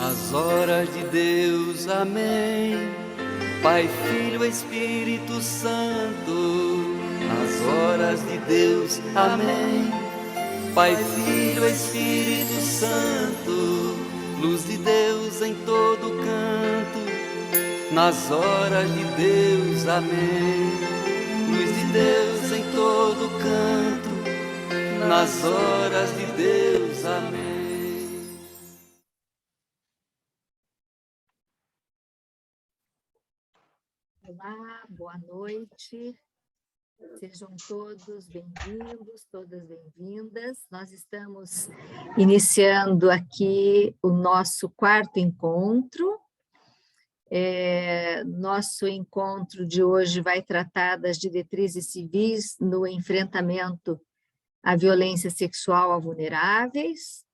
Nas horas de Deus, amém. Pai, Filho, Espírito Santo. Nas horas de Deus, amém. Pai, Filho, Espírito Santo. Luz de Deus em todo canto. Nas horas de Deus, amém. Luz de Deus em todo canto. Nas horas de Deus, amém. Olá, boa noite. Sejam todos bem-vindos, todas bem-vindas. Nós estamos iniciando aqui o nosso quarto encontro. Nosso encontro de hoje vai tratar das diretrizes civis no enfrentamento à violência sexual a vulneráveis.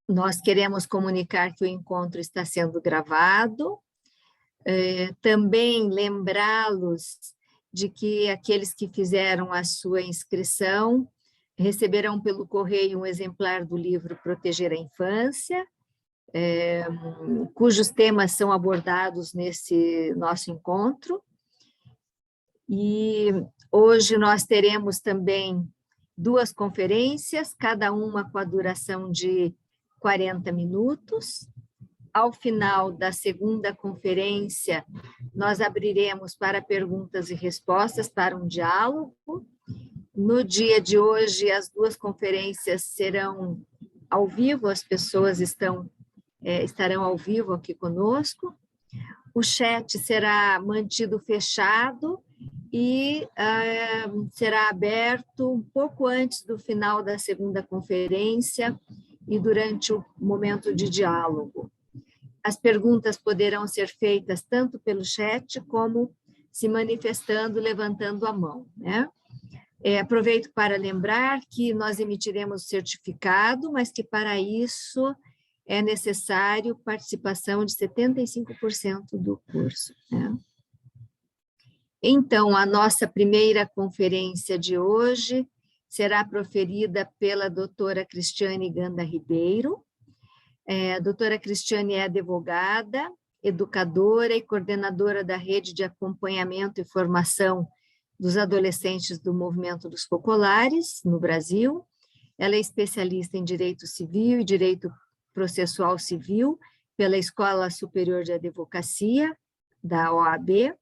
Nós queremos comunicar que o encontro está sendo gravado. Também lembrá-los de que aqueles que fizeram a sua inscrição receberão pelo correio um exemplar do livro Proteger a Infância, cujos temas são abordados nesse nosso encontro. E hoje nós teremos também 2 conferências, cada uma com a duração de 40 minutos. Ao final da segunda conferência, nós abriremos para perguntas e respostas, para um diálogo. No dia de hoje, as 2 conferências serão ao vivo, as pessoas estarão ao vivo aqui conosco. O chat será mantido fechado e será aberto um pouco antes do final da segunda conferência e durante o momento de diálogo. As perguntas poderão ser feitas tanto pelo chat como se manifestando, levantando a mão, né? Aproveito para lembrar que nós emitiremos o certificado, mas que para isso é necessário participação de 75% do curso, né? Então, a nossa primeira conferência de hoje será proferida pela doutora Cristiane Ganda Ribeiro. A doutora Cristiane é advogada, educadora e coordenadora da rede de acompanhamento e formação dos adolescentes do Movimento dos Focolares, no Brasil. Ela é especialista em Direito Civil e Direito Processual Civil pela Escola Superior de Advocacia, da OAB,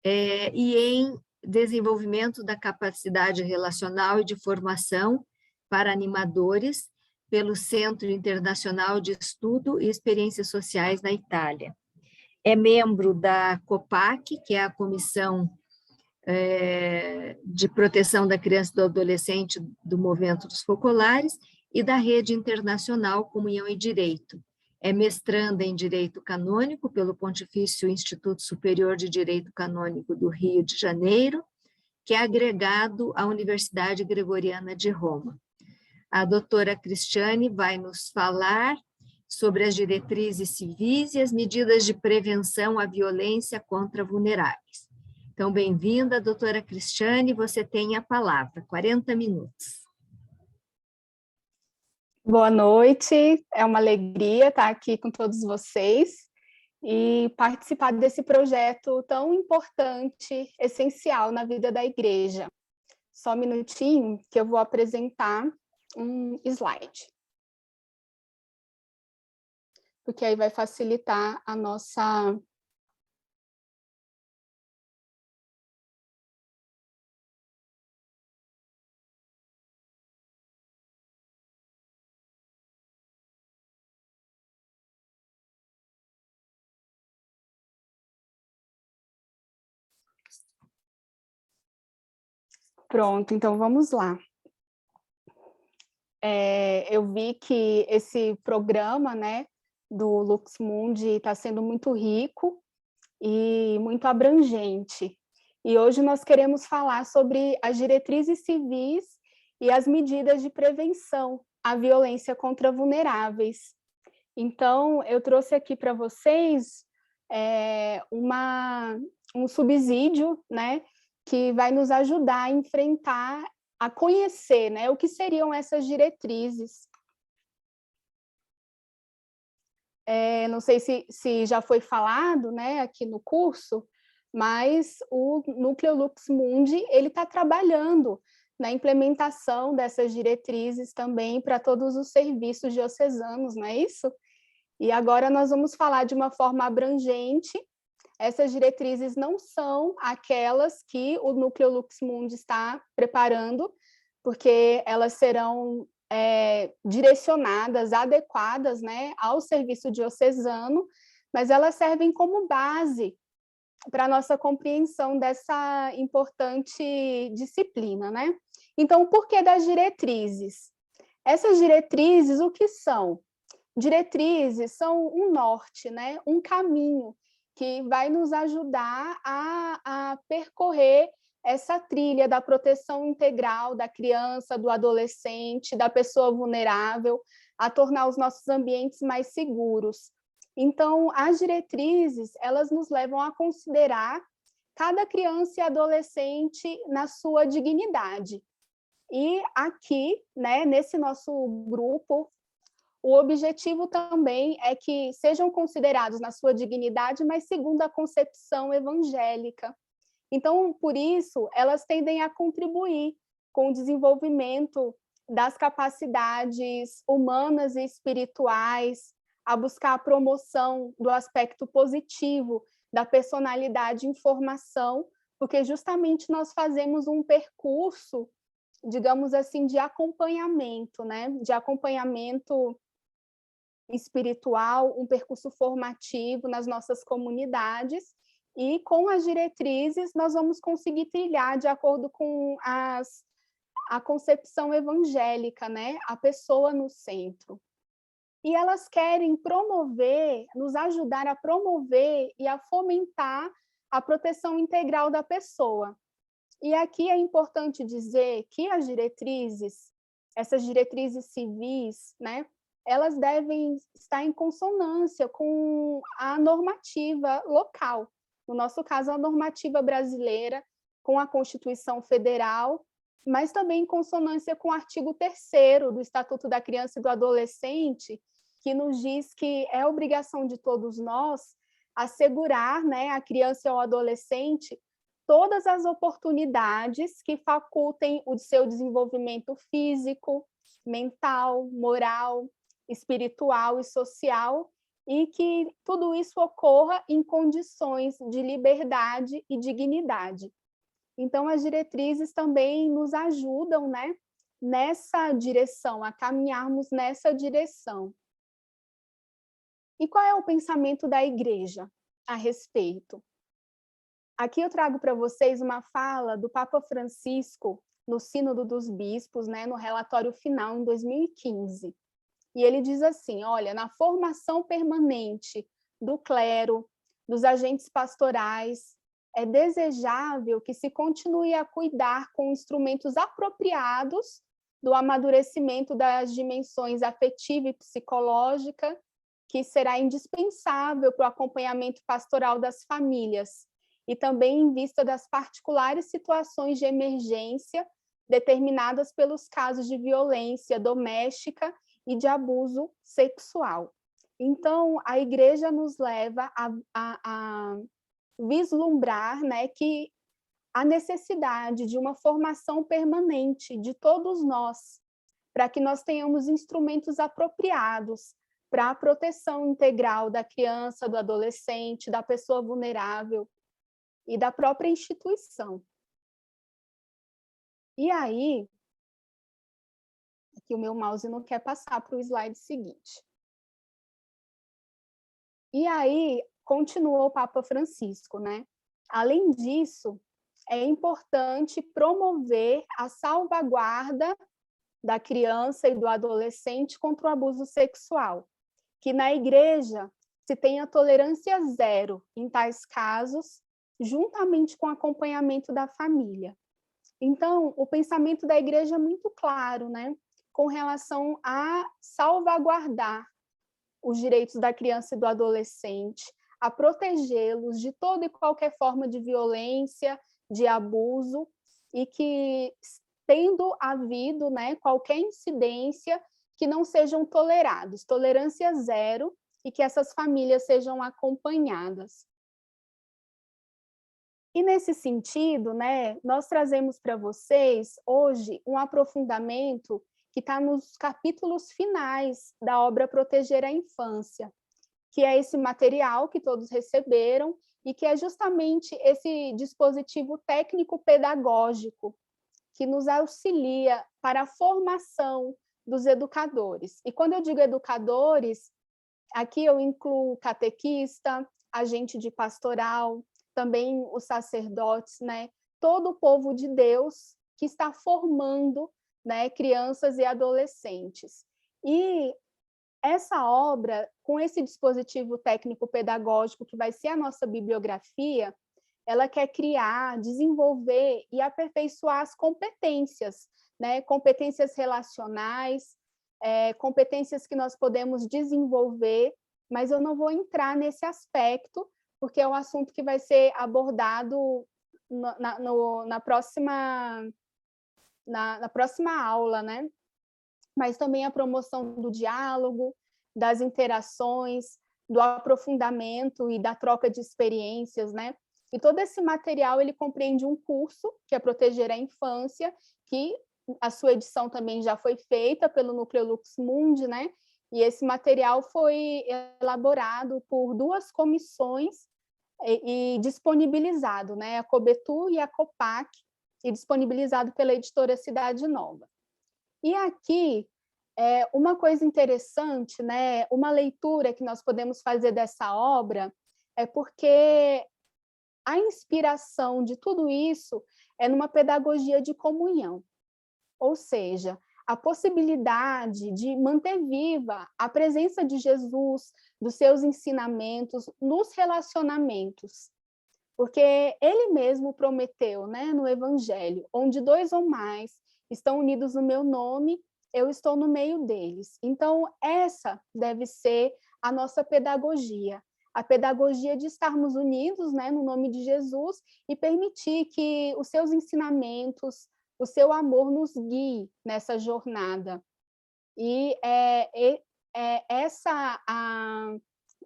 e em desenvolvimento da capacidade relacional e de formação para animadores pelo Centro Internacional de Estudo e Experiências Sociais na Itália. É membro da COPAC, que é a Comissão de Proteção da Criança e do Adolescente do Movimento dos Focolares, e da Rede Internacional Comunhão e Direito. É mestranda em Direito Canônico pelo Pontifício Instituto Superior de Direito Canônico do Rio de Janeiro, que é agregado à Universidade Gregoriana de Roma. A doutora Cristiane vai nos falar sobre as diretrizes civis e as medidas de prevenção à violência contra vulneráveis. Então, bem-vinda, doutora Cristiane, você tem a palavra, 40 minutos. Boa noite, é uma alegria estar aqui com todos vocês e participar desse projeto tão importante, essencial na vida da igreja. Só um minutinho que eu vou apresentar um slide, porque aí vai facilitar a nossa... Pronto, então vamos lá. Eu vi que esse programa, né, do Lux Mundi está sendo muito rico e muito abrangente. E hoje nós queremos falar sobre as diretrizes civis e as medidas de prevenção à violência contra vulneráveis. Então, eu trouxe aqui para vocês um subsídio, né, que vai nos ajudar a enfrentar, a conhecer, né, o que seriam essas diretrizes. não sei se já foi falado, né, aqui no curso, mas o Núcleo Lux Mundi ele está trabalhando na implementação dessas diretrizes também para todos os serviços diocesanos, não é isso? E agora nós vamos falar de uma forma abrangente. Essas diretrizes não são aquelas que o Núcleo Lux Mundi está preparando, porque elas serão direcionadas, adequadas, né, ao serviço diocesano, mas elas servem como base para a nossa compreensão dessa importante disciplina, né? Então, o porquê das diretrizes? Essas diretrizes, o que são? Diretrizes são um norte, né? Um caminho que vai nos ajudar a percorrer essa trilha da proteção integral da criança, do adolescente, da pessoa vulnerável, a tornar os nossos ambientes mais seguros. Então, as diretrizes, elas nos levam a considerar cada criança e adolescente na sua dignidade. E aqui, né, nesse nosso grupo, o objetivo também é que sejam considerados na sua dignidade, mas segundo a concepção evangélica. Então, por isso, elas tendem a contribuir com o desenvolvimento das capacidades humanas e espirituais, a buscar a promoção do aspecto positivo da personalidade em formação, porque justamente nós fazemos um percurso, digamos assim, de acompanhamento, né? De acompanhamento espiritual, um percurso formativo nas nossas comunidades, e com as diretrizes nós vamos conseguir trilhar de acordo com a concepção evangélica, né? A pessoa no centro. E elas querem promover, nos ajudar a promover e a fomentar a proteção integral da pessoa. E aqui é importante dizer que as diretrizes, essas diretrizes civis, né, elas devem estar em consonância com a normativa local, no nosso caso, a normativa brasileira, com a Constituição Federal, mas também em consonância com o artigo 3º do Estatuto da Criança e do Adolescente, que nos diz que é obrigação de todos nós assegurar, né, à criança e ao adolescente todas as oportunidades que facultem o seu desenvolvimento físico, mental, moral, espiritual e social, e que tudo isso ocorra em condições de liberdade e dignidade. Então, as diretrizes também nos ajudam, né, nessa direção, a caminharmos nessa direção. E qual é o pensamento da Igreja a respeito? Aqui eu trago para vocês uma fala do Papa Francisco no Sínodo dos Bispos, né, no relatório final em 2015. E ele diz assim, olha, na formação permanente do clero, dos agentes pastorais, é desejável que se continue a cuidar com instrumentos apropriados do amadurecimento das dimensões afetiva e psicológica, que será indispensável para o acompanhamento pastoral das famílias, e também em vista das particulares situações de emergência determinadas pelos casos de violência doméstica e de abuso sexual. Então, a Igreja nos leva a vislumbrar, né, que a necessidade de uma formação permanente de todos nós, para que nós tenhamos instrumentos apropriados para a proteção integral da criança, do adolescente, da pessoa vulnerável e da própria instituição. E aí, aqui o meu mouse não quer passar para o slide seguinte. E aí, continuou o Papa Francisco, né? Além disso, é importante promover a salvaguarda da criança e do adolescente contra o abuso sexual, que na Igreja se tenha tolerância zero em tais casos, juntamente com o acompanhamento da família. Então, o pensamento da Igreja é muito claro, né? Com relação a salvaguardar os direitos da criança e do adolescente, a protegê-los de toda e qualquer forma de violência, de abuso, e que, tendo havido, né, qualquer incidência, que não sejam tolerados. Tolerância zero e que essas famílias sejam acompanhadas. E nesse sentido, né, nós trazemos para vocês hoje um aprofundamento que está nos capítulos finais da obra Proteger a Infância, que é esse material que todos receberam e que é justamente esse dispositivo técnico-pedagógico que nos auxilia para a formação dos educadores. E quando eu digo educadores, aqui eu incluo catequista, agente de pastoral, também os sacerdotes, né? Todo o povo de Deus que está formando, né, crianças e adolescentes. E essa obra, com esse dispositivo técnico-pedagógico que vai ser a nossa bibliografia, ela quer criar, desenvolver e aperfeiçoar as competências, né? Competências relacionais, competências que nós podemos desenvolver, mas eu não vou entrar nesse aspecto, porque é um assunto que vai ser abordado na próxima aula, né? Mas também a promoção do diálogo, das interações, do aprofundamento e da troca de experiências, né? E todo esse material, ele compreende um curso, que é Proteger a Infância, que a sua edição também já foi feita pelo Núcleo Lux Mundi, né? E esse material foi elaborado por 2 comissões e disponibilizado, né? A Cobetu e a Copac, e disponibilizado pela editora Cidade Nova. E aqui, uma coisa interessante, né? Uma leitura que nós podemos fazer dessa obra é porque a inspiração de tudo isso é numa pedagogia de comunhão, ou seja, a possibilidade de manter viva a presença de Jesus, dos seus ensinamentos nos relacionamentos. Porque ele mesmo prometeu, né, no Evangelho, onde 2 ou mais estão unidos no meu nome, eu estou no meio deles. Então, essa deve ser a nossa pedagogia. A pedagogia de estarmos unidos, né, no nome de Jesus e permitir que os seus ensinamentos, o seu amor nos guie nessa jornada. E é essa a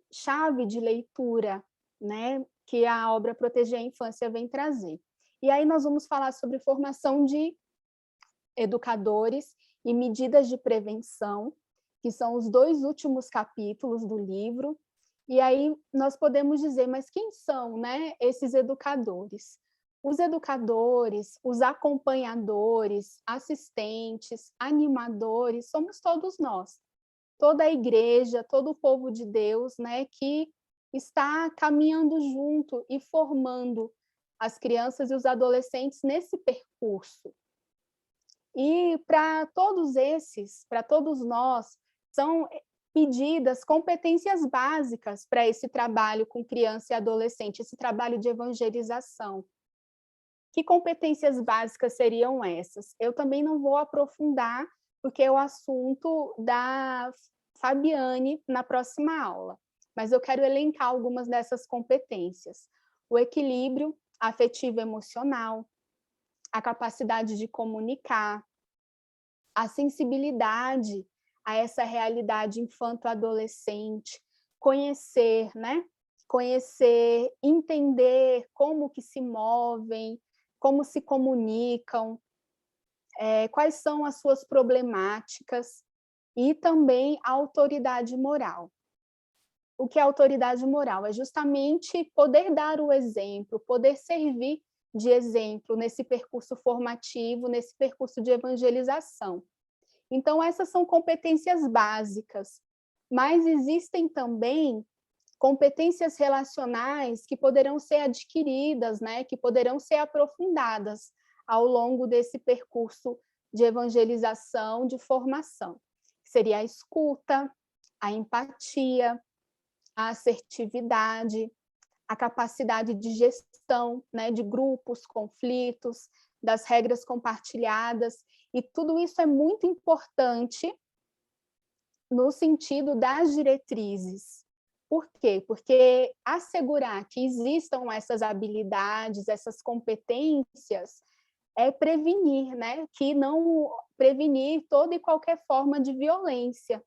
chave de leitura, né, que a obra Proteger a Infância vem trazer. E aí nós vamos falar sobre formação de educadores e medidas de prevenção, que são os 2 últimos capítulos do livro. E aí nós podemos dizer, mas quem são, né, esses educadores? Os educadores, os acompanhadores, assistentes, animadores, somos todos nós. Toda a igreja, todo o povo de Deus, né, que está caminhando junto e formando as crianças e os adolescentes nesse percurso. E para todos esses, para todos nós, são pedidas competências básicas para esse trabalho com criança e adolescente, esse trabalho de evangelização. Que competências básicas seriam essas? Eu também não vou aprofundar, porque é o assunto da Fabiane na próxima aula, mas eu quero elencar algumas dessas competências. O equilíbrio afetivo emocional, a capacidade de comunicar, a sensibilidade a essa realidade infanto-adolescente, conhecer, né? Conhecer, entender como que se movem, como se comunicam, quais são as suas problemáticas, e também a autoridade moral. O que é autoridade moral? É justamente poder dar o exemplo, poder servir de exemplo nesse percurso formativo, nesse percurso de evangelização. Então, essas são competências básicas, mas existem também competências relacionais que poderão ser adquiridas, né, que poderão ser aprofundadas ao longo desse percurso de evangelização, de formação. Seria a escuta, a empatia, a assertividade, a capacidade de gestão, né, de grupos, conflitos, das regras compartilhadas, e tudo isso é muito importante no sentido das diretrizes. Por quê? Porque assegurar que existam essas habilidades, essas competências, é prevenir, né? Que não prevenir toda e qualquer forma de violência.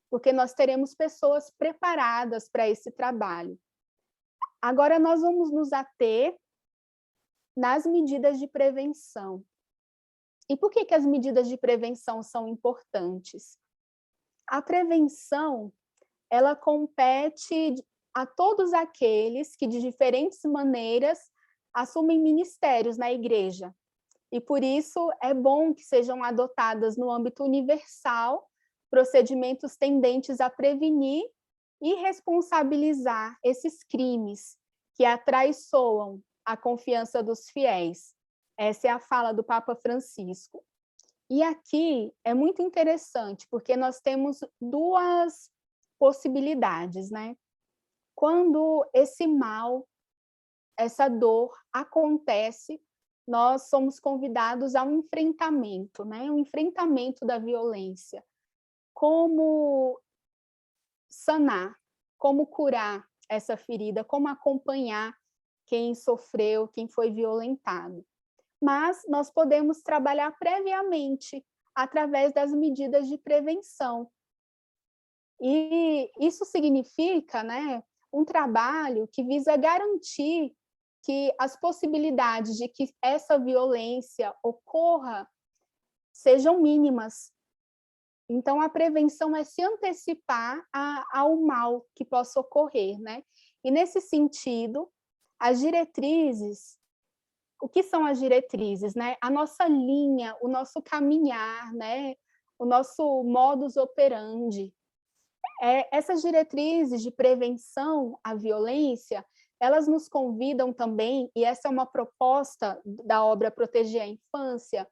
porque nós teremos pessoas preparadas para esse trabalho. Agora, nós vamos nos ater nas medidas de prevenção. E por que as medidas de prevenção são importantes? A prevenção, ela compete a todos aqueles que, de diferentes maneiras, assumem ministérios na igreja. E, por isso, é bom que sejam adotadas no âmbito universal procedimentos tendentes a prevenir e responsabilizar esses crimes que atraiçoam a confiança dos fiéis. Essa é a fala do Papa Francisco. E aqui é muito interessante, porque nós temos duas possibilidades, né? Quando esse mal, essa dor acontece, nós somos convidados a um enfrentamento, né? Um enfrentamento da violência. Como sanar, como curar essa ferida, como acompanhar quem sofreu, quem foi violentado. Mas nós podemos trabalhar previamente, através das medidas de prevenção. E isso significa, né, um trabalho que visa garantir que as possibilidades de que essa violência ocorra sejam mínimas. Então, a prevenção é se antecipar ao mal que possa ocorrer, né? E, nesse sentido, as diretrizes, o que são as diretrizes, né? A nossa linha, o nosso caminhar, né? O nosso modus operandi. Essas diretrizes de prevenção à violência, elas nos convidam também, e essa é uma proposta da obra Proteger a Infância,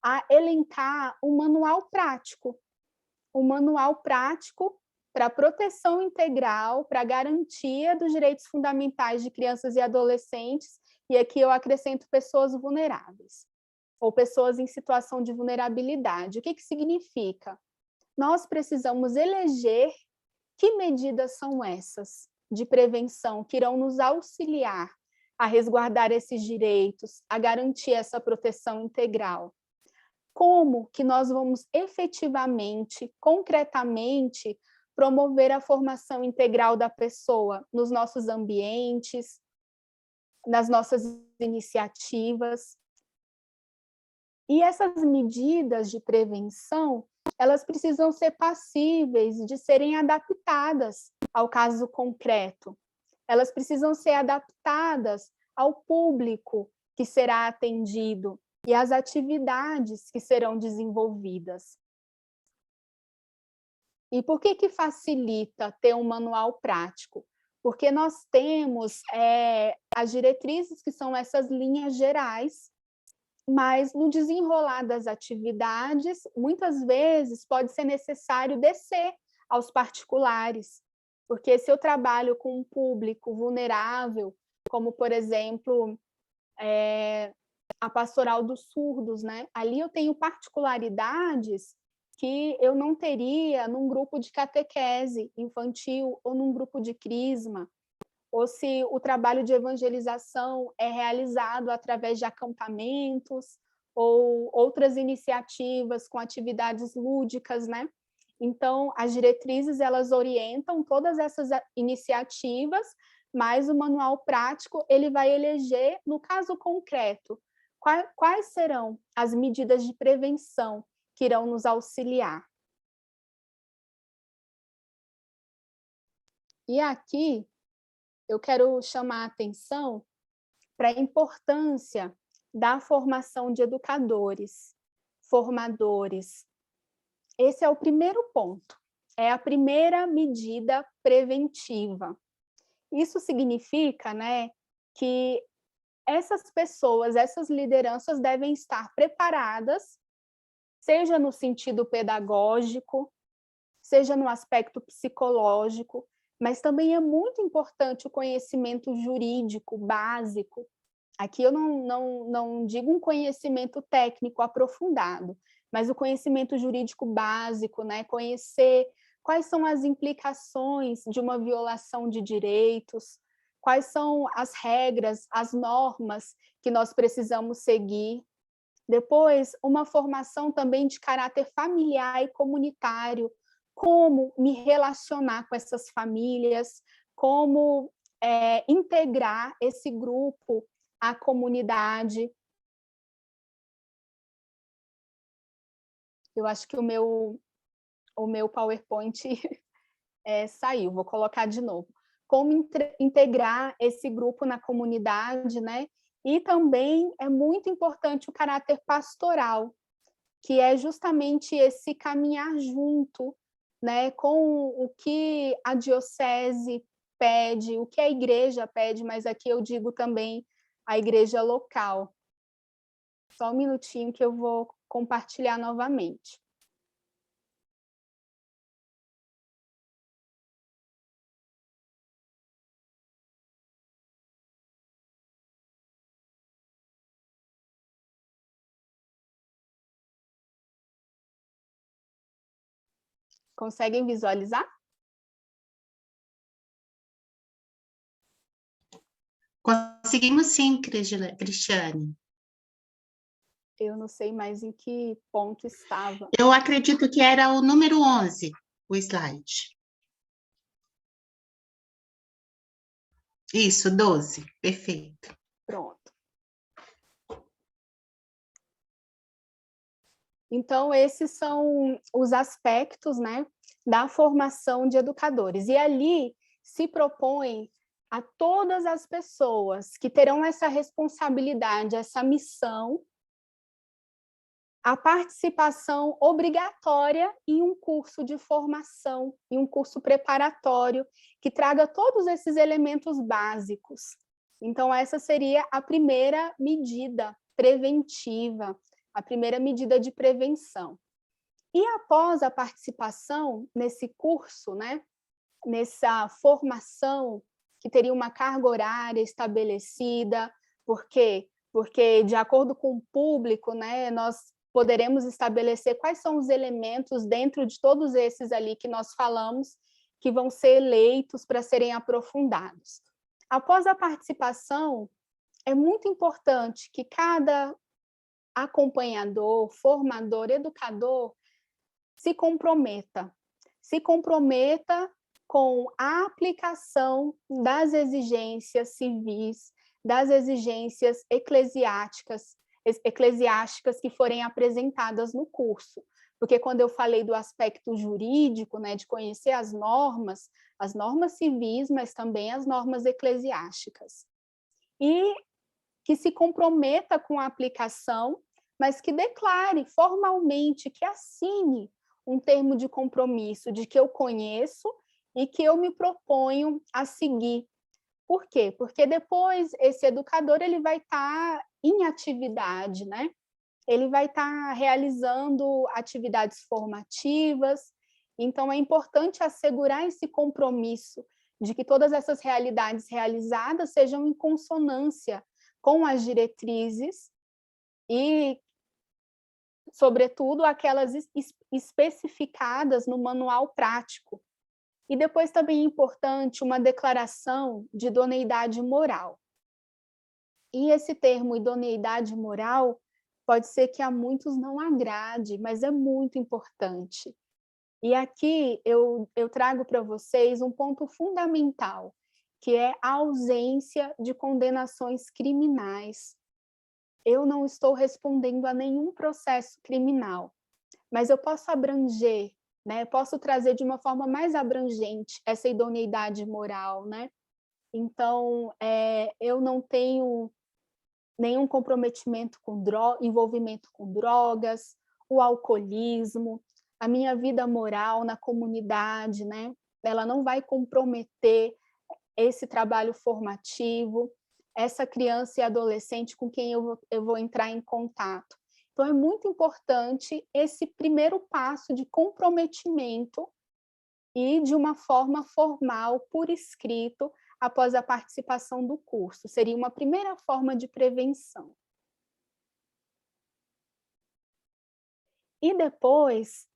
a elencar um manual prático para a proteção integral, para a garantia dos direitos fundamentais de crianças e adolescentes, e aqui eu acrescento pessoas vulneráveis, ou pessoas em situação de vulnerabilidade. O que significa? Nós precisamos eleger que medidas são essas de prevenção que irão nos auxiliar a resguardar esses direitos, a garantir essa proteção integral. Como que nós vamos efetivamente, concretamente, promover a formação integral da pessoa nos nossos ambientes, nas nossas iniciativas. E essas medidas de prevenção, elas precisam ser passíveis de serem adaptadas ao caso concreto. Elas precisam ser adaptadas ao público que será atendido e às atividades que serão desenvolvidas. E por que facilita ter um manual prático? Porque nós temos as diretrizes, que são essas linhas gerais, mas no desenrolar das atividades, muitas vezes pode ser necessário descer aos particulares, porque se eu trabalho com um público vulnerável, como, por exemplo, a pastoral dos surdos, né? Ali eu tenho particularidades que eu não teria num grupo de catequese infantil ou num grupo de crisma, ou se o trabalho de evangelização é realizado através de acampamentos ou outras iniciativas com atividades lúdicas, né? Então, as diretrizes, elas orientam todas essas iniciativas, mas o manual prático, ele vai eleger, no caso concreto, quais serão as medidas de prevenção que irão nos auxiliar. E aqui, eu quero chamar a atenção para a importância da formação de educadores, formadores. Esse é o primeiro ponto, é a primeira medida preventiva. Isso significa, né, que essas pessoas, essas lideranças devem estar preparadas, seja no sentido pedagógico, seja no aspecto psicológico, mas também é muito importante o conhecimento jurídico básico. Aqui eu não digo um conhecimento técnico aprofundado, mas o conhecimento jurídico básico, né? Conhecer quais são as implicações de uma violação de direitos, quais são as regras, as normas que nós precisamos seguir. Depois, uma formação também de caráter familiar e comunitário, como me relacionar com essas famílias, como integrar esse grupo à comunidade. Eu acho que o meu PowerPoint saiu, vou colocar de novo. Como integrar esse grupo na comunidade, né? E também é muito importante o caráter pastoral, que é justamente esse caminhar junto, né, com o que a diocese pede, o que a igreja pede, mas aqui eu digo também a igreja local. Só um minutinho que eu vou compartilhar novamente. Conseguem visualizar? Conseguimos sim, Cristiane. Eu não sei mais em que ponto estava. Eu acredito que era o número 11, o slide. Isso, 12, perfeito. Pronto. Então, esses são os aspectos, né, da formação de educadores. E ali se propõe a todas as pessoas que terão essa responsabilidade, essa missão, a participação obrigatória em um curso de formação, em um curso preparatório, que traga todos esses elementos básicos. Então, essa seria a primeira medida preventiva, a primeira medida de prevenção. E após a participação nesse curso, né, nessa formação, que teria uma carga horária estabelecida, por quê? Porque, de acordo com o público, né, nós poderemos estabelecer quais são os elementos dentro de todos esses ali que nós falamos, que vão ser eleitos para serem aprofundados. Após a participação, é muito importante que cada acompanhador, formador, educador, se comprometa com a aplicação das exigências civis, das exigências eclesiásticas que forem apresentadas no curso. Porque quando eu falei do aspecto jurídico, né, de conhecer as normas civis, mas também as normas eclesiásticas. E que se comprometa com a aplicação, mas que declare formalmente, que assine um termo de compromisso de que eu conheço e que eu me proponho a seguir. Por quê? Porque depois esse educador ele vai estar em atividade, né? Ele vai estar realizando atividades formativas, então é importante assegurar esse compromisso de que todas essas realidades realizadas sejam em consonância com as diretrizes e, sobretudo, aquelas especificadas no manual prático. E depois também é importante uma declaração de idoneidade moral. E esse termo idoneidade moral pode ser que a muitos não agrade, mas é muito importante. E aqui eu trago para vocês um ponto fundamental, que é a ausência de condenações criminais. Eu não estou respondendo a nenhum processo criminal, mas eu posso abranger, né? Posso trazer de uma forma mais abrangente essa idoneidade moral, né? Então, eu não tenho nenhum comprometimento com envolvimento com drogas, o alcoolismo, a minha vida moral na comunidade, né? Ela não vai comprometer esse trabalho formativo, essa criança e adolescente com quem eu vou entrar em contato. Então, é muito importante esse primeiro passo de comprometimento e de uma forma formal, por escrito, após a participação do curso. Seria uma primeira forma de prevenção. E depois,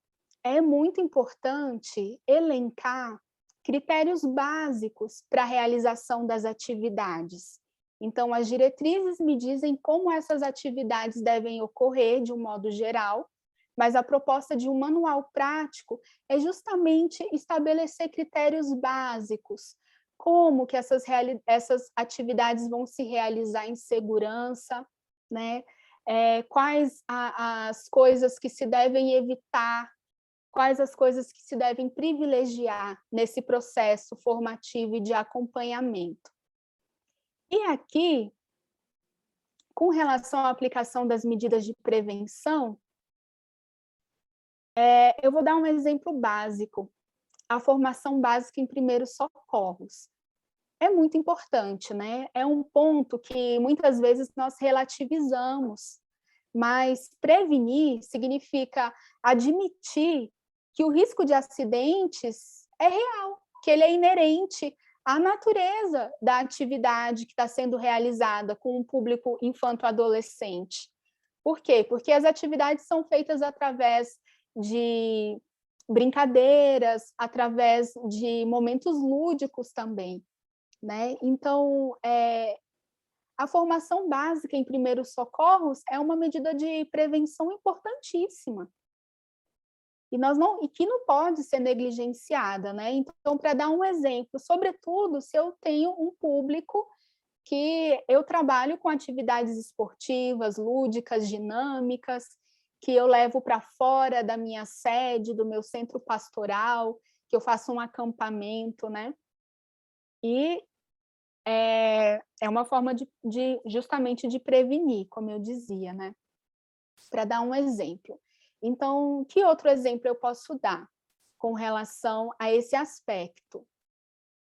é muito importante elencar critérios básicos para a realização das atividades. Então, as diretrizes me dizem como essas atividades devem ocorrer de um modo geral, mas a proposta de um manual prático é justamente estabelecer critérios básicos, como que essas atividades vão se realizar em segurança, né? Quais as coisas que se devem evitar, quais as coisas que se devem privilegiar nesse processo formativo e de acompanhamento. E aqui, com relação à aplicação das medidas de prevenção, eu vou dar um exemplo básico, a formação básica em primeiros socorros. É muito importante, né? É um ponto que muitas vezes nós relativizamos, mas prevenir significa admitir que o risco de acidentes é real, que ele é inerente à natureza da atividade que está sendo realizada com o público infanto-adolescente. Por quê? Porque as atividades são feitas através de brincadeiras, através de momentos lúdicos também, né? Então, a formação básica em primeiros socorros é uma medida de prevenção importantíssima e que não pode ser negligenciada, né? Então, para dar um exemplo, sobretudo se eu tenho um público que eu trabalho com atividades esportivas, lúdicas, dinâmicas, que eu levo para fora da minha sede, do meu centro pastoral, que eu faço um acampamento, né? E é uma forma justamente de prevenir, como eu dizia, né? Para dar um exemplo. Então, que outro exemplo eu posso dar com relação a esse aspecto?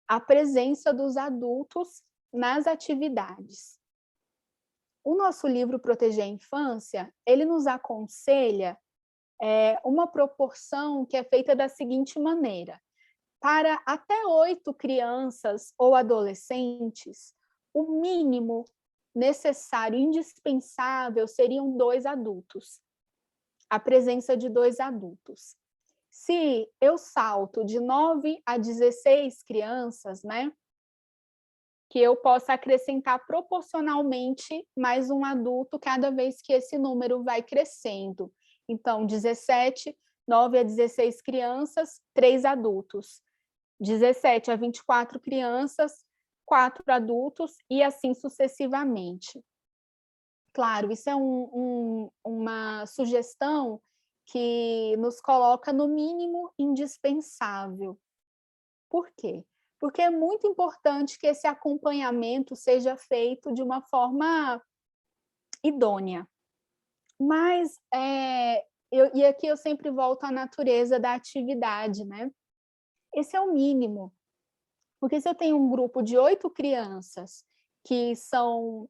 A presença dos adultos nas atividades. O nosso livro Proteger a Infância, ele nos aconselha uma proporção que é feita da seguinte maneira: para até 8 crianças ou adolescentes, o mínimo necessário, indispensável, seriam 2 adultos. A presença de 2 adultos. Se eu salto de 9 a 16 crianças, né, que eu possa acrescentar proporcionalmente mais um adulto cada vez que esse número vai crescendo. Então, 17, 9 a 16 crianças, 3 adultos. 17 a 24 crianças, 4 adultos, e assim sucessivamente. Claro, isso é uma sugestão que nos coloca no mínimo indispensável. Por quê? Porque é muito importante que esse acompanhamento seja feito de uma forma idônea. Mas, e aqui eu sempre volto à natureza da atividade, né? Esse é o mínimo. Porque se eu tenho um grupo de 8 crianças que são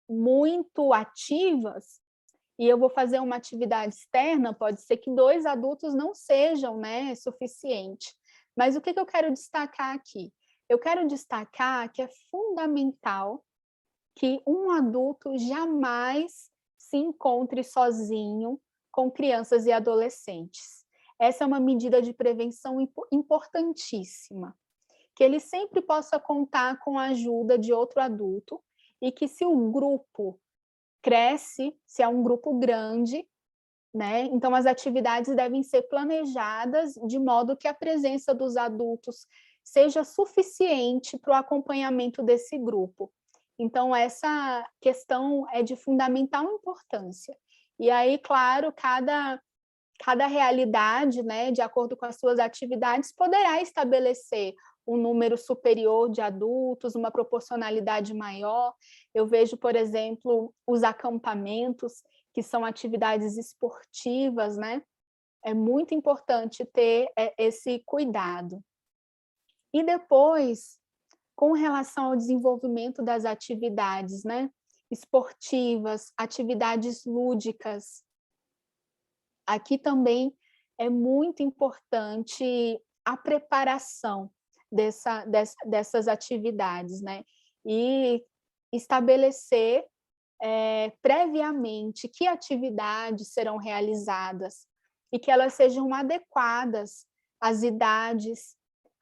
muito ativas, e eu vou fazer uma atividade externa, pode ser que 2 adultos não sejam, né, suficiente. Mas o que eu quero destacar aqui? Eu quero destacar que é fundamental que um adulto jamais se encontre sozinho com crianças e adolescentes. Essa é uma medida de prevenção importantíssima. Que ele sempre possa contar com a ajuda de outro adulto e que, se o grupo cresce, se é um grupo grande, né, então as atividades devem ser planejadas de modo que a presença dos adultos seja suficiente para o acompanhamento desse grupo. Então, essa questão é de fundamental importância. E aí, claro, cada realidade, né, de acordo com as suas atividades, poderá estabelecer um número superior de adultos, uma proporcionalidade maior. Eu vejo, por exemplo, os acampamentos, que são atividades esportivas, né? É muito importante ter esse cuidado. E depois, com relação ao desenvolvimento das atividades, né, esportivas, atividades lúdicas, aqui também é muito importante a preparação dessas atividades, né? E estabelecer previamente que atividades serão realizadas e que elas sejam adequadas às idades,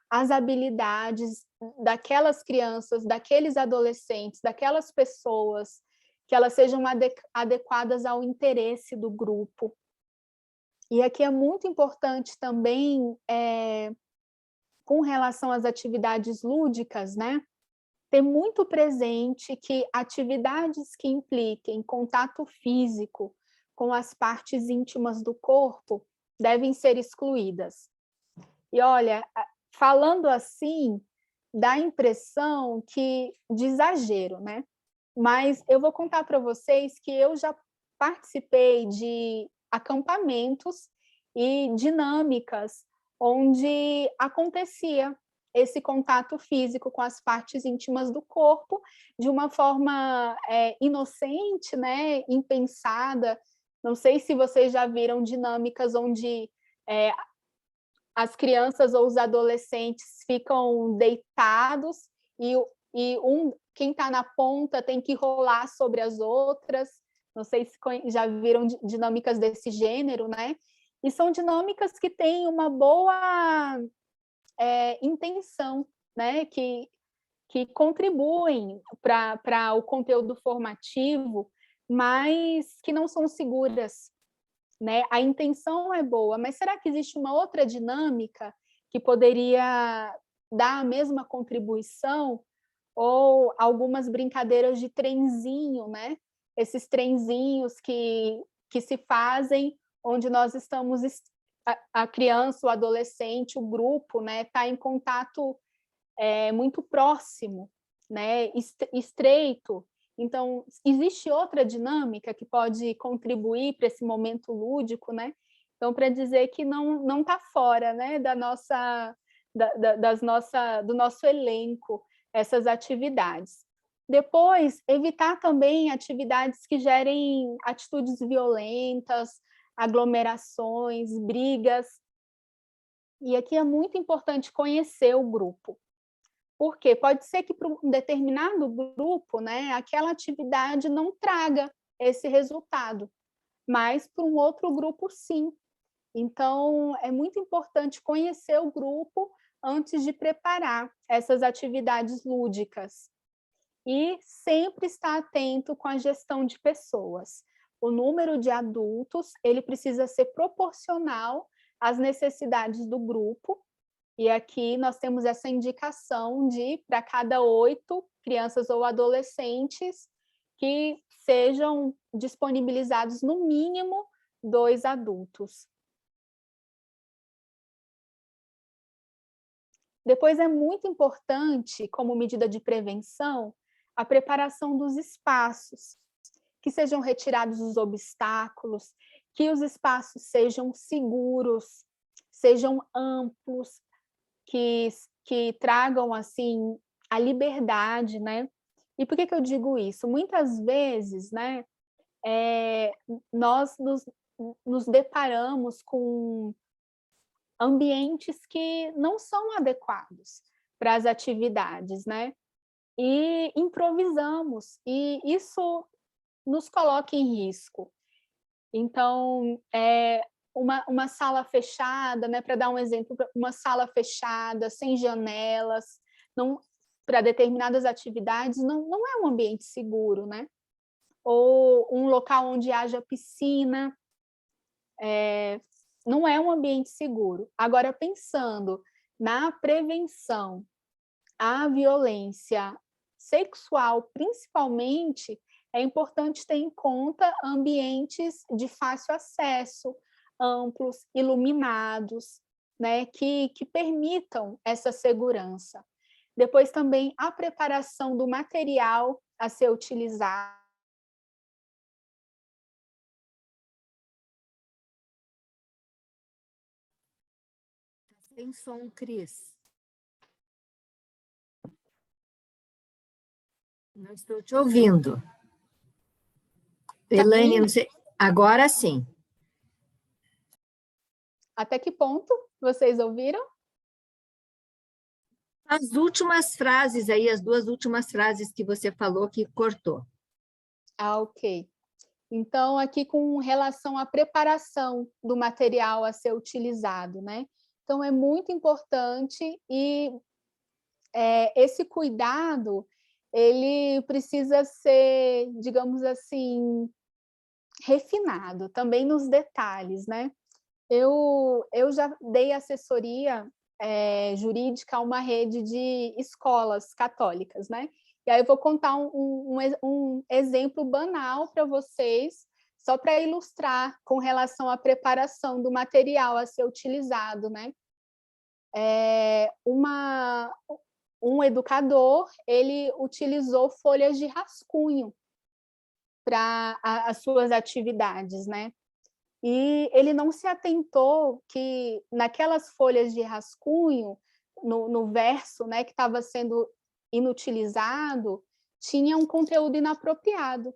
às habilidades daquelas crianças, daqueles adolescentes, daquelas pessoas, que elas sejam adequadas ao interesse do grupo. E aqui é muito importante também, com relação às atividades lúdicas, né? Ter muito presente que atividades que impliquem contato físico com as partes íntimas do corpo devem ser excluídas. E olha, falando assim, dá a impressão de exagero, né? Mas eu vou contar para vocês que eu já participei de acampamentos e dinâmicas onde acontecia esse contato físico com as partes íntimas do corpo de uma forma inocente, né, impensada. Não sei se vocês já viram dinâmicas onde as crianças ou os adolescentes ficam deitados e quem está na ponta tem que rolar sobre as outras. Não sei se já viram dinâmicas desse gênero, né? E são dinâmicas que têm uma boa intenção, né? Que contribuem para o conteúdo formativo, mas que não são seguras, né? A intenção é boa, mas será que existe uma outra dinâmica que poderia dar a mesma contribuição? Ou algumas brincadeiras de trenzinho, né? Esses trenzinhos que se fazem onde nós estamos, a criança, o adolescente, o grupo, né? Está em contato muito próximo, né? Estreito. Então, existe outra dinâmica que pode contribuir para esse momento lúdico, né? Então, para dizer que não está fora, né? Do nosso elenco essas atividades. Depois, evitar também atividades que gerem atitudes violentas, aglomerações, brigas. E aqui é muito importante conhecer o grupo. Porque pode ser que para um determinado grupo, né, aquela atividade não traga esse resultado, mas para um outro grupo, sim. Então, é muito importante conhecer o grupo antes de preparar essas atividades lúdicas. E sempre estar atento com a gestão de pessoas. O número de adultos, ele precisa ser proporcional às necessidades do grupo. E aqui nós temos essa indicação de, para cada 8 crianças ou adolescentes, que sejam disponibilizados no mínimo 2 adultos. Depois é muito importante, como medida de prevenção, a preparação dos espaços, que sejam retirados os obstáculos, que os espaços sejam seguros, sejam amplos, que tragam assim a liberdade, né? E por que eu digo isso? Muitas vezes, né, nós nos deparamos com ambientes que não são adequados para as atividades, né? E improvisamos, e isso nos coloca em risco. Então, uma sala fechada, né, para dar um exemplo, uma sala fechada, sem janelas, para determinadas atividades, não é um ambiente seguro, né? Ou um local onde haja piscina, não é um ambiente seguro. Agora, pensando na prevenção à violência sexual, principalmente, é importante ter em conta ambientes de fácil acesso, amplos, iluminados, né, que permitam essa segurança. Depois também a preparação do material a ser utilizado. Sem som, Cris. Não estou te ouvindo. Elaine, não sei. Agora sim. Até que ponto vocês ouviram? As últimas frases aí, as 2 últimas frases que você falou que cortou. Ah, ok. Então, aqui com relação à preparação do material a ser utilizado, né? Então, é muito importante e esse cuidado, ele precisa ser, digamos assim, refinado, também nos detalhes, né? Eu já dei assessoria jurídica a uma rede de escolas católicas, né? E aí eu vou contar um exemplo banal para vocês, só para ilustrar com relação à preparação do material a ser utilizado, né? Um educador, ele utilizou folhas de rascunho para as suas atividades, né? E ele não se atentou que naquelas folhas de rascunho, no verso, né, que estava sendo inutilizado, tinha um conteúdo inapropriado,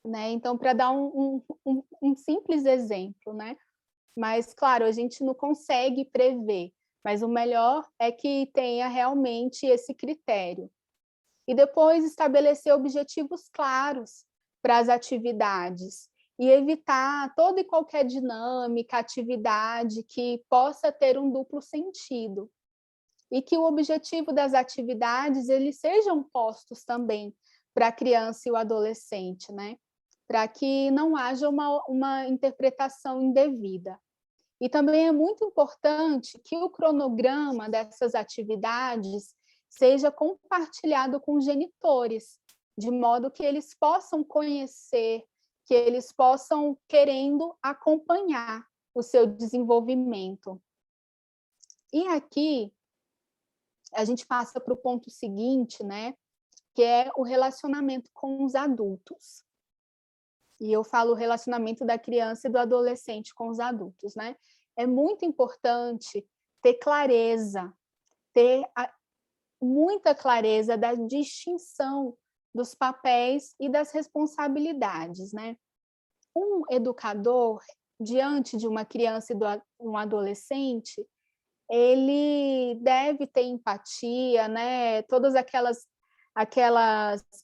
né? Então, para dar um simples exemplo, né? Mas, claro, a gente não consegue prever, mas o melhor é que tenha realmente esse critério. E depois estabelecer objetivos claros para as atividades e evitar toda e qualquer dinâmica, atividade que possa ter um duplo sentido. E que o objetivo das atividades eles sejam postos também para a criança e o adolescente, né? Para que não haja uma interpretação indevida. E também é muito importante que o cronograma dessas atividades seja compartilhado com os genitores, de modo que eles possam conhecer, que eles possam querendo acompanhar o seu desenvolvimento. E aqui a gente passa para o ponto seguinte, né, que é o relacionamento com os adultos. E eu falo o relacionamento da criança e do adolescente com os adultos, né? É muito importante ter clareza, muita clareza da distinção dos papéis e das responsabilidades, né? Um educador, diante de uma criança e de um adolescente, ele deve ter empatia, né? Todas aquelas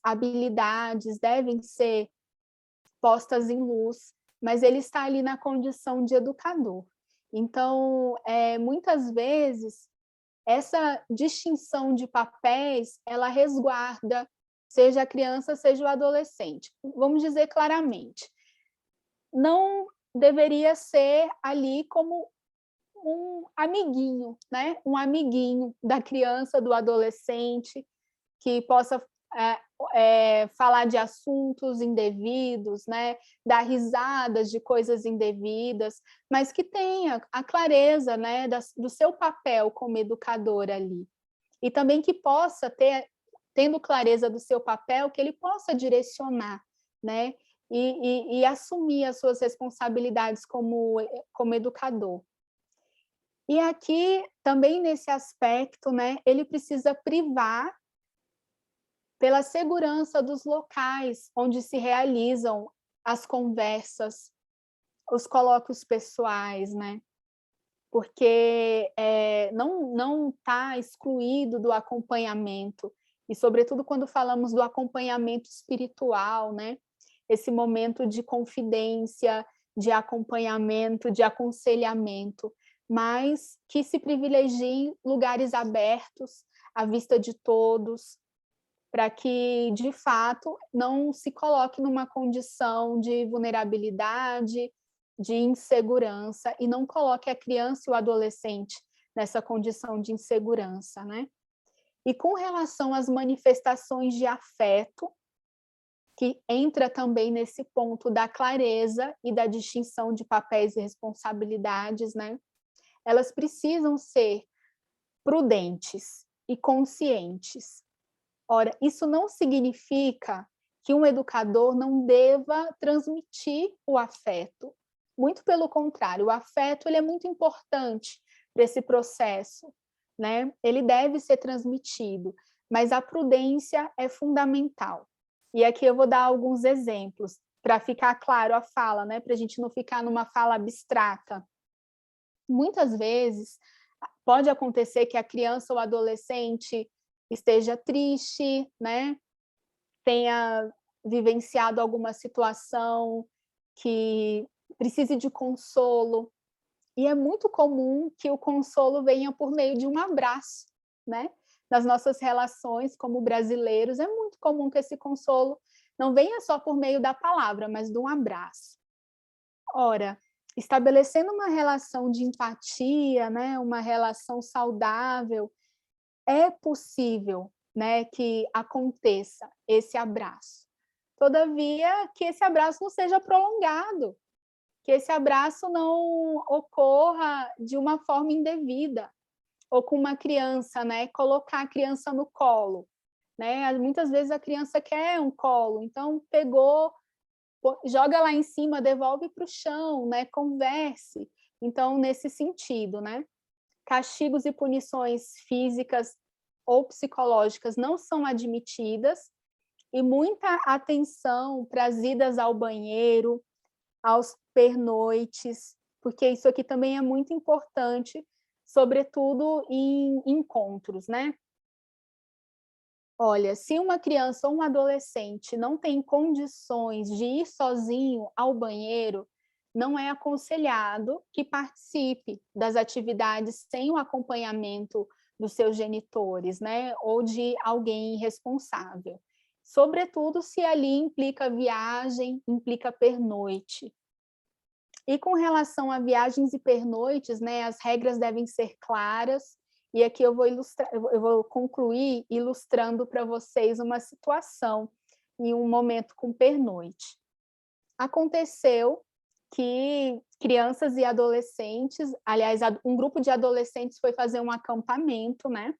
habilidades devem ser postas em luz, mas ele está ali na condição de educador. Então, muitas vezes, essa distinção de papéis, ela resguarda, seja a criança, seja o adolescente. Vamos dizer claramente, não deveria ser ali como um amiguinho, né? Um amiguinho da criança, do adolescente, que possa falar de assuntos indevidos, né? Dar risadas de coisas indevidas, mas que tenha a clareza, né? Do seu papel como educador ali. E também que possa tendo clareza do seu papel, que ele possa direcionar, né? E assumir as suas responsabilidades como educador. E aqui, também nesse aspecto, né, ele precisa privar pela segurança dos locais onde se realizam as conversas, os colóquios pessoais, né? Porque não está excluído do acompanhamento, e sobretudo quando falamos do acompanhamento espiritual, né? Esse momento de confidência, de acompanhamento, de aconselhamento, mas que se privilegiem lugares abertos, à vista de todos, para que, de fato, não se coloque numa condição de vulnerabilidade, de insegurança, e não coloque a criança e o adolescente nessa condição de insegurança, né? E com relação às manifestações de afeto, que entra também nesse ponto da clareza e da distinção de papéis e responsabilidades, né? Elas precisam ser prudentes e conscientes. Ora, isso não significa que um educador não deva transmitir o afeto. Muito pelo contrário, o afeto ele é muito importante para esse processo, né? Ele deve ser transmitido, mas a prudência é fundamental. E aqui eu vou dar alguns exemplos para ficar claro a fala, né? Para a gente não ficar numa fala abstrata. Muitas vezes pode acontecer que a criança ou adolescente esteja triste, né? Tenha vivenciado alguma situação que precise de consolo, e é muito comum que o consolo venha por meio de um abraço, né? Nas nossas relações como brasileiros, é muito comum que esse consolo não venha só por meio da palavra, mas de um abraço. Ora, estabelecendo uma relação de empatia, né, uma relação saudável, é possível, né, que aconteça esse abraço. Todavia, que esse abraço não seja prolongado, que esse abraço não ocorra de uma forma indevida, ou com uma criança, né, colocar a criança no colo, né? Muitas vezes a criança quer um colo, então pegou, joga lá em cima, devolve para o chão, né? Converse. Então, nesse sentido, né? Castigos e punições físicas ou psicológicas não são admitidas, e muita atenção para as idas ao banheiro, aos pernoites, porque isso aqui também é muito importante, sobretudo em encontros, né? Olha, se uma criança ou um adolescente não tem condições de ir sozinho ao banheiro, não é aconselhado que participe das atividades sem o acompanhamento dos seus genitores, né? Ou de alguém responsável. Sobretudo se ali implica viagem, implica pernoite. E com relação a viagens e pernoites, né, as regras devem ser claras, e aqui eu vou concluir ilustrando para vocês uma situação em um momento com pernoite. Aconteceu que crianças e adolescentes, aliás, um grupo de adolescentes foi fazer um acampamento, né?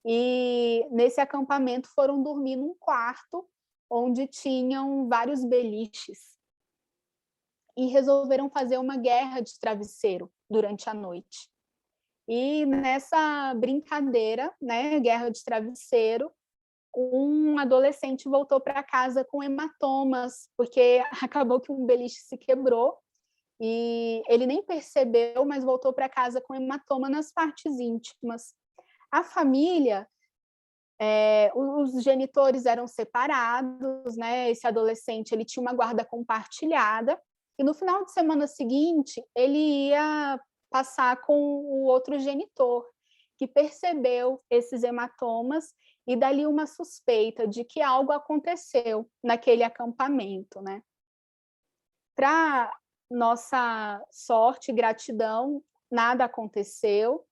E nesse acampamento foram dormir num quarto onde tinham vários beliches, e resolveram fazer uma guerra de travesseiro durante a noite. E nessa brincadeira, né, guerra de travesseiro, um adolescente voltou para casa com hematomas, porque acabou que um beliche se quebrou, e ele nem percebeu, mas voltou para casa com hematoma nas partes íntimas. A família, os genitores eram separados, né? Esse adolescente ele tinha uma guarda compartilhada, e no final de semana seguinte, ele ia passar com o outro genitor, que percebeu esses hematomas e dali uma suspeita de que algo aconteceu naquele acampamento, né? Para nossa sorte e gratidão, nada aconteceu,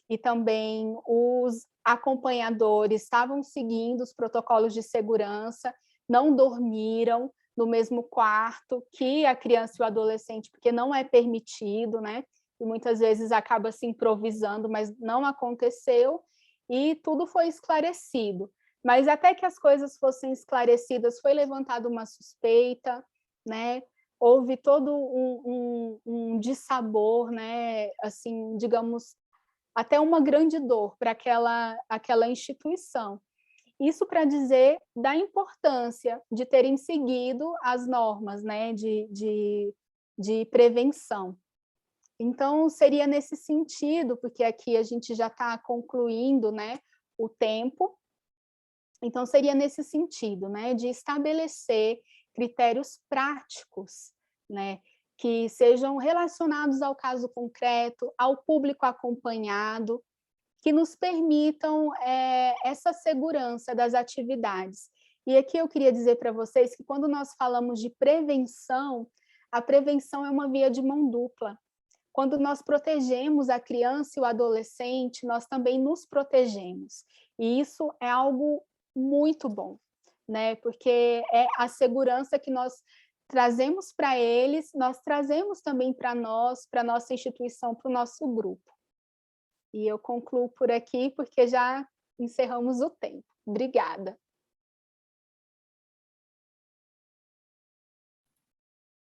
e também os acompanhadores estavam seguindo os protocolos de segurança, não dormiram no mesmo quarto que a criança e o adolescente, porque não é permitido, né? E muitas vezes acaba se improvisando, mas não aconteceu, e tudo foi esclarecido. Mas até que as coisas fossem esclarecidas, foi levantada uma suspeita, né? Houve todo um dissabor, né? Assim, digamos, até uma grande dor para aquela instituição. Isso para dizer da importância de terem seguido as normas, né, de prevenção. Então, seria nesse sentido, porque aqui a gente já está concluindo, né, o tempo, então seria nesse sentido, né, de estabelecer critérios práticos, né, que sejam relacionados ao caso concreto, ao público acompanhado, que nos permitam essa segurança das atividades. E aqui eu queria dizer para vocês que quando nós falamos de prevenção, a prevenção é uma via de mão dupla. Quando nós protegemos a criança e o adolescente, nós também nos protegemos. E isso é algo muito bom, né? Porque é a segurança que nós trazemos para eles, nós trazemos também para nós, para a nossa instituição, para o nosso grupo. E eu concluo por aqui, porque já encerramos o tempo. Obrigada.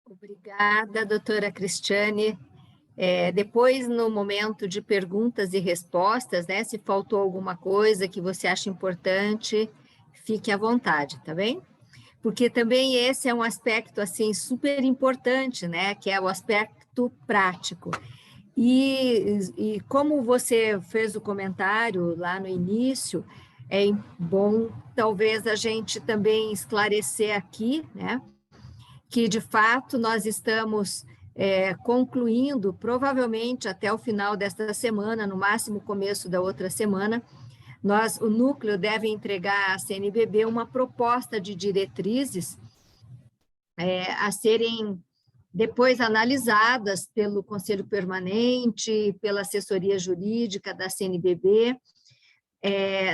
Obrigada, doutora Cristiane. Depois, no momento de perguntas e respostas, né, se faltou alguma coisa que você acha importante, fique à vontade, tá bem? Porque também esse é um aspecto, assim, super importante, né, que é o aspecto prático. E como você fez o comentário lá no início, é bom talvez a gente também esclarecer aqui, né, que de fato nós estamos concluindo, provavelmente até o final desta semana, no máximo começo da outra semana, o núcleo deve entregar à CNBB uma proposta de diretrizes a serem depois analisadas pelo Conselho Permanente, pela assessoria jurídica da CNBB.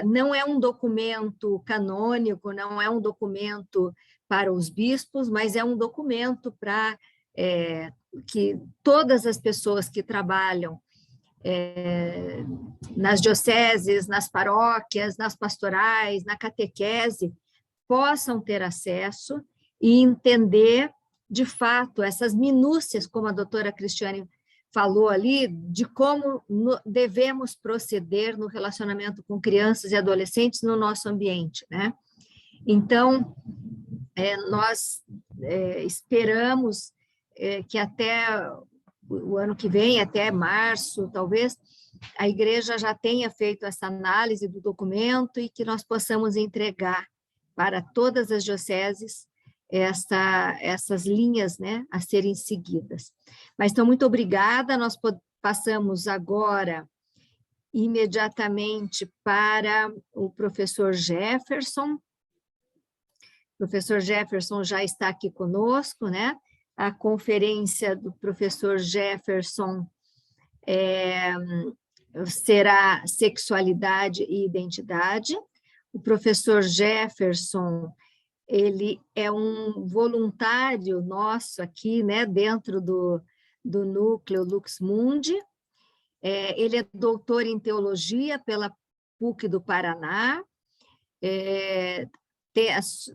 Não é um documento canônico, não é um documento para os bispos, mas é um documento para que todas as pessoas que trabalham nas dioceses, nas paróquias, nas pastorais, na catequese, possam ter acesso e entender, de fato, essas minúcias, como a doutora Cristiane falou ali, de como devemos proceder no relacionamento com crianças e adolescentes no nosso ambiente, né? Então, nós esperamos que até o ano que vem, até março, talvez, a igreja já tenha feito essa análise do documento e que nós possamos entregar para todas as dioceses essas linhas, né, a serem seguidas. Mas, então, muito obrigada. Nós passamos agora imediatamente para o professor Jefferson. O professor Jefferson já está aqui conosco, né? A conferência do professor Jefferson será Sexualidade e Identidade. O professor Jefferson, ele é um voluntário nosso aqui, né, dentro do núcleo Lux Mundi. Ele é doutor em teologia pela PUC do Paraná.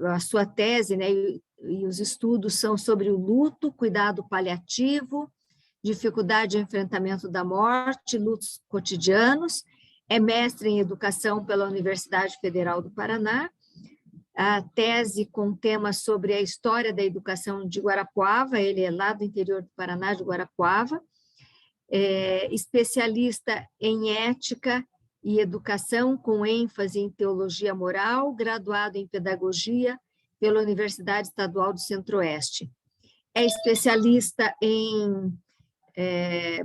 A sua tese, né, e os estudos são sobre o luto, cuidado paliativo, dificuldade de enfrentamento da morte, lutos cotidianos. É mestre em educação pela Universidade Federal do Paraná. A tese com tema sobre a história da educação de Guarapuava, ele é lá do interior do Paraná, de Guarapuava. Especialista em ética e educação, com ênfase em teologia moral, graduado em pedagogia pela Universidade Estadual do Centro-Oeste. É especialista em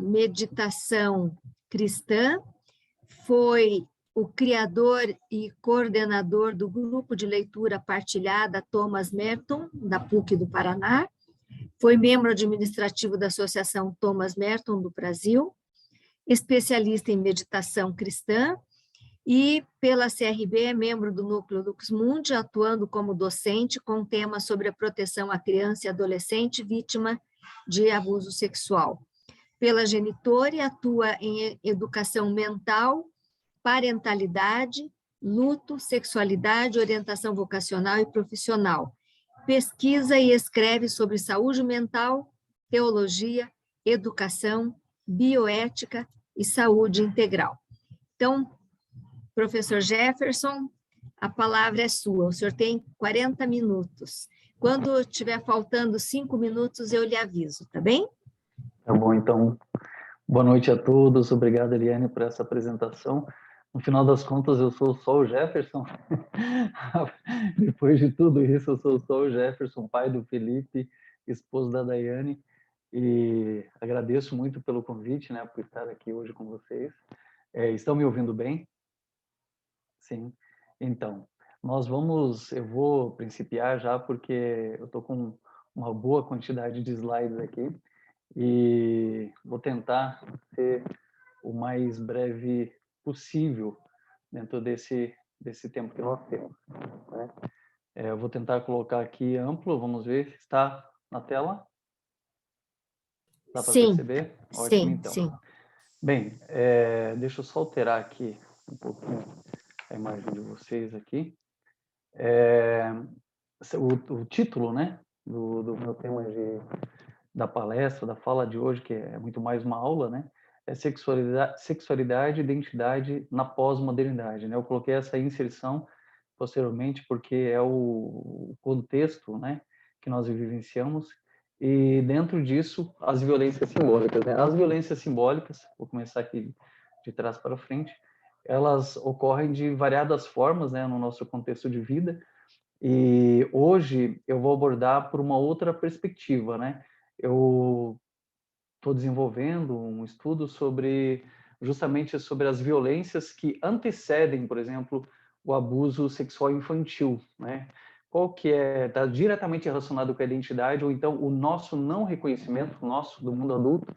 meditação cristã, foi o criador e coordenador do grupo de leitura partilhada Thomas Merton, da PUC do Paraná, foi membro administrativo da Associação Thomas Merton do Brasil, especialista em meditação cristã, e pela CRB é membro do Núcleo Lux Mundi, atuando como docente com temas sobre a proteção à criança e adolescente vítima de abuso sexual. Pela Genitore, atua em educação mental, parentalidade, luto, sexualidade, orientação vocacional e profissional. Pesquisa e escreve sobre saúde mental, teologia, educação, bioética e saúde integral. Então, professor Jefferson, a palavra é sua. O senhor tem 40 minutos. Quando estiver faltando 5 minutos, eu lhe aviso, tá bem? Tá bom, então, boa noite a todos. Obrigado, Eliane, por essa apresentação. No final das contas, eu sou só o Jefferson. Depois de tudo isso, eu sou só o Jefferson, pai do Felipe, esposo da Daiane, e agradeço muito pelo convite, né, por estar aqui hoje com vocês. Estão me ouvindo bem? Sim. Então, eu vou principiar já, porque eu estou com uma boa quantidade de slides aqui, e vou tentar ser o mais breve possível dentro desse tempo que nós temos, né? Eu vou tentar colocar aqui amplo, vamos ver se está na tela. Dá para perceber? Sim, ótimo, então. sim. Bem, deixa eu só alterar aqui um pouquinho a imagem de vocês aqui. O título, né, do meu tema da palestra, da fala de hoje, que é muito mais uma aula, né, é sexualidade e identidade na pós-modernidade, né? Eu coloquei essa inserção posteriormente porque é o contexto, né, que nós vivenciamos, e dentro disso as violências simbólicas, né? As violências simbólicas, vou começar aqui de trás para frente, elas ocorrem de variadas formas, né, no nosso contexto de vida, e hoje eu vou abordar por uma outra perspectiva, né? Eu estou desenvolvendo um estudo justamente sobre as violências que antecedem, por exemplo, o abuso sexual infantil, né? qual que está diretamente relacionado com a identidade, ou então o nosso não reconhecimento, nosso, do mundo adulto,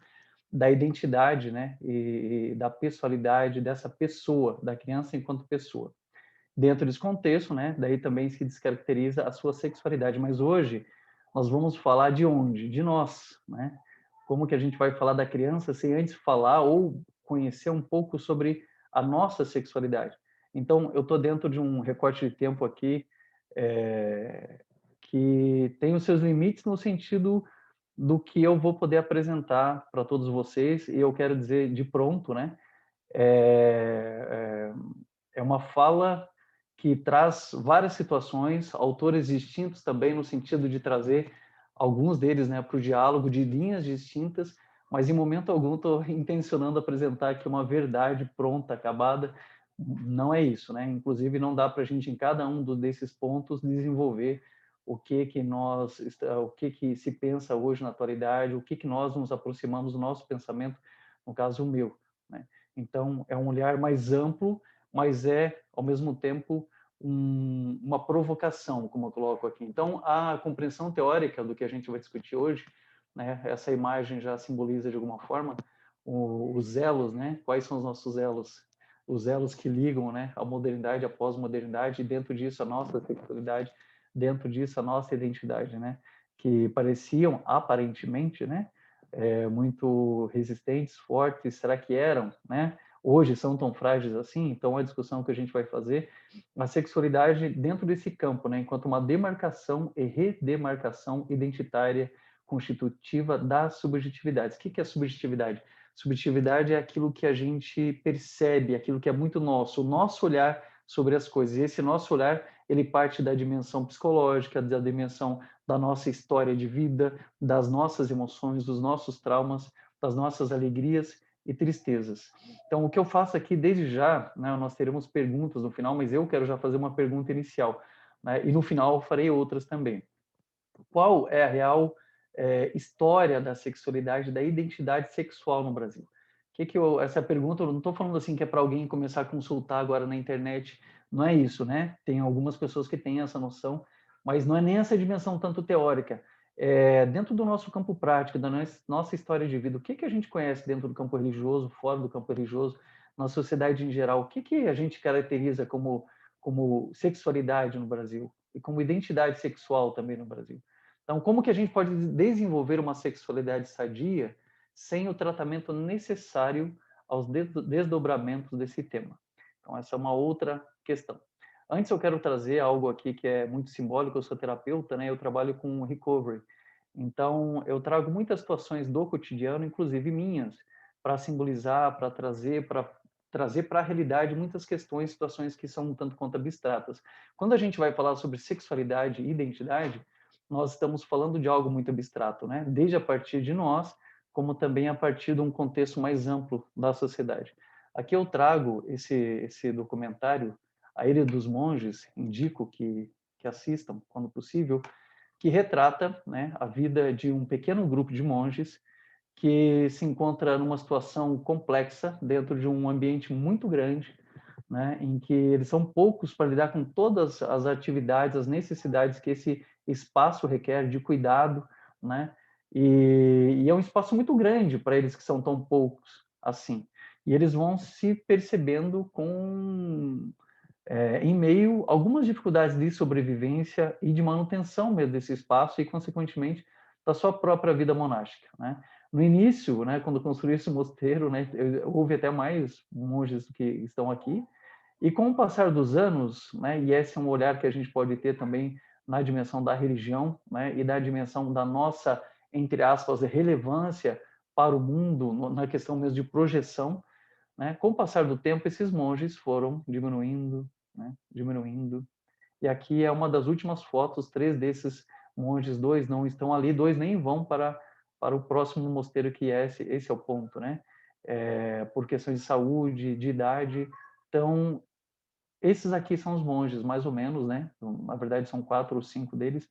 da identidade, né, e da pessoalidade dessa pessoa, da criança enquanto pessoa. Dentro desse contexto, né, daí também se descaracteriza a sua sexualidade. Mas hoje nós vamos falar de onde? De nós, né? Como que a gente vai falar da criança sem antes falar ou conhecer um pouco sobre a nossa sexualidade? Então, eu estou dentro de um recorte de tempo aqui que tem os seus limites no sentido do que eu vou poder apresentar para todos vocês, e eu quero dizer de pronto, né? É uma fala que traz várias situações, autores distintos também, no sentido de trazer alguns deles, né, para o diálogo de linhas distintas, mas em momento algum estou intencionando apresentar aqui uma verdade pronta, acabada. Não é isso, né? Inclusive não dá para a gente em cada um desses pontos desenvolver o que se pensa hoje na atualidade, o que nós nos aproximamos do nosso pensamento, no caso o meu, né? Então é um olhar mais amplo, mas é ao mesmo tempo uma provocação, como eu coloco aqui. Então a compreensão teórica do que a gente vai discutir hoje, né? Essa imagem já simboliza de alguma forma os elos, né? Quais são os nossos elos? Os elos que ligam, né, a modernidade, a pós-modernidade, e dentro disso a nossa sexualidade, dentro disso a nossa identidade, né, que pareciam aparentemente, né, muito resistentes, fortes. Será que eram, né? Hoje são tão frágeis assim? Então a discussão que a gente vai fazer, a sexualidade dentro desse campo, né, enquanto uma demarcação e redemarcação identitária constitutiva das subjetividades. O que é subjetividade? Subjetividade é aquilo que a gente percebe, aquilo que é muito nosso, o nosso olhar sobre as coisas. E esse nosso olhar, ele parte da dimensão psicológica, da dimensão da nossa história de vida, das nossas emoções, dos nossos traumas, das nossas alegrias e tristezas. Então, o que eu faço aqui desde já, né, nós teremos perguntas no final, mas eu quero já fazer uma pergunta inicial, né, e no final eu farei outras também. Qual é a real história da sexualidade, da identidade sexual no Brasil? Essa pergunta, eu não estou falando assim que é para alguém começar a consultar agora na internet, não é isso, né? Tem algumas pessoas que têm essa noção, mas não é nem essa dimensão tanto teórica. Dentro do nosso campo prático, da nossa história de vida, o que a gente conhece dentro do campo religioso, fora do campo religioso, na sociedade em geral? O que a gente caracteriza como sexualidade no Brasil? E como identidade sexual também no Brasil? Então, como que a gente pode desenvolver uma sexualidade sadia sem o tratamento necessário aos desdobramentos desse tema? Então, essa é uma outra questão. Antes, eu quero trazer algo aqui que é muito simbólico. Eu sou terapeuta, né? Eu trabalho com recovery. Então, eu trago muitas situações do cotidiano, inclusive minhas, para simbolizar, para trazer para a realidade muitas questões, situações que são um tanto quanto abstratas. Quando a gente vai falar sobre sexualidade e identidade, nós estamos falando de algo muito abstrato, né? Desde a partir de nós, como também a partir de um contexto mais amplo da sociedade. Aqui eu trago esse documentário, A Ilha dos Monges, indico que assistam, quando possível, que retrata, né, a vida de um pequeno grupo de monges que se encontra numa situação complexa dentro de um ambiente muito grande, né, em que eles são poucos para lidar com todas as atividades, as necessidades que esse espaço requer de cuidado, né, e é um espaço muito grande para eles que são tão poucos assim. E eles vão se percebendo em meio a algumas dificuldades de sobrevivência e de manutenção mesmo desse espaço e, consequentemente, da sua própria vida monástica, né? No início, né, quando construí esse mosteiro, né, houve até mais monges que estão aqui, e com o passar dos anos, né, e esse é um olhar que a gente pode ter também na dimensão da religião, né, e da dimensão da nossa, entre aspas, relevância para o mundo, na questão mesmo de projeção, né, com o passar do tempo, esses monges foram diminuindo, né, diminuindo. E aqui é uma das últimas fotos, 3 desses monges, 2 não estão ali, 2 nem vão para o próximo mosteiro, que é esse é o ponto, né? Por questões de saúde, de idade. Então, esses aqui são os monges, mais ou menos, né? Na verdade, são 4 ou 5 deles,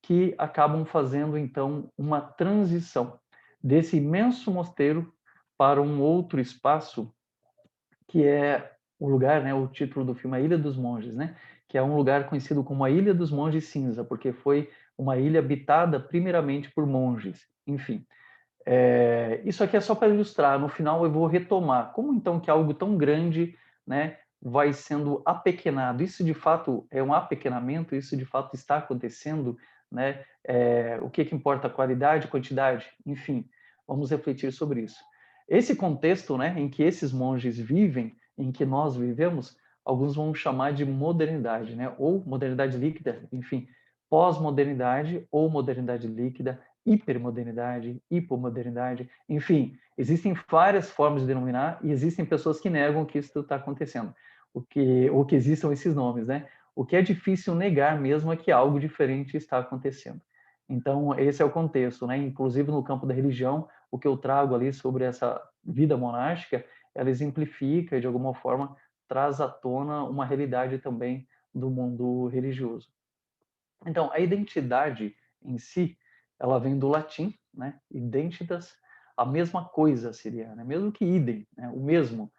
que acabam fazendo, então, uma transição desse imenso mosteiro para um outro espaço, que é o lugar, né? O título do filme, A Ilha dos Monges, né? que é um lugar conhecido como a Ilha dos Monges Cinza, porque foi uma ilha habitada primeiramente por monges. Enfim, isso aqui é só para ilustrar. No final eu vou retomar como então que algo tão grande, né, vai sendo apequenado. Isso de fato é um apequenamento, isso de fato está acontecendo, né? O que importa? Qualidade, quantidade? Enfim, vamos refletir sobre isso. Esse contexto, né, em que esses monges vivem, em que nós vivemos, alguns vão chamar de modernidade, né? Ou modernidade líquida, enfim, pós-modernidade ou modernidade líquida, hipermodernidade, hipomodernidade, enfim, existem várias formas de denominar e existem pessoas que negam que isso está acontecendo, ou que existam esses nomes, né? O que é difícil negar mesmo é que algo diferente está acontecendo. Então, esse é o contexto, né? Inclusive no campo da religião, o que eu trago ali sobre essa vida monástica, ela exemplifica e de alguma forma traz à tona uma realidade também do mundo religioso. Então, a identidade em si, ela vem do latim, né? Identitas, a mesma coisa seria, né? Mesmo que idem, né? O mesmo,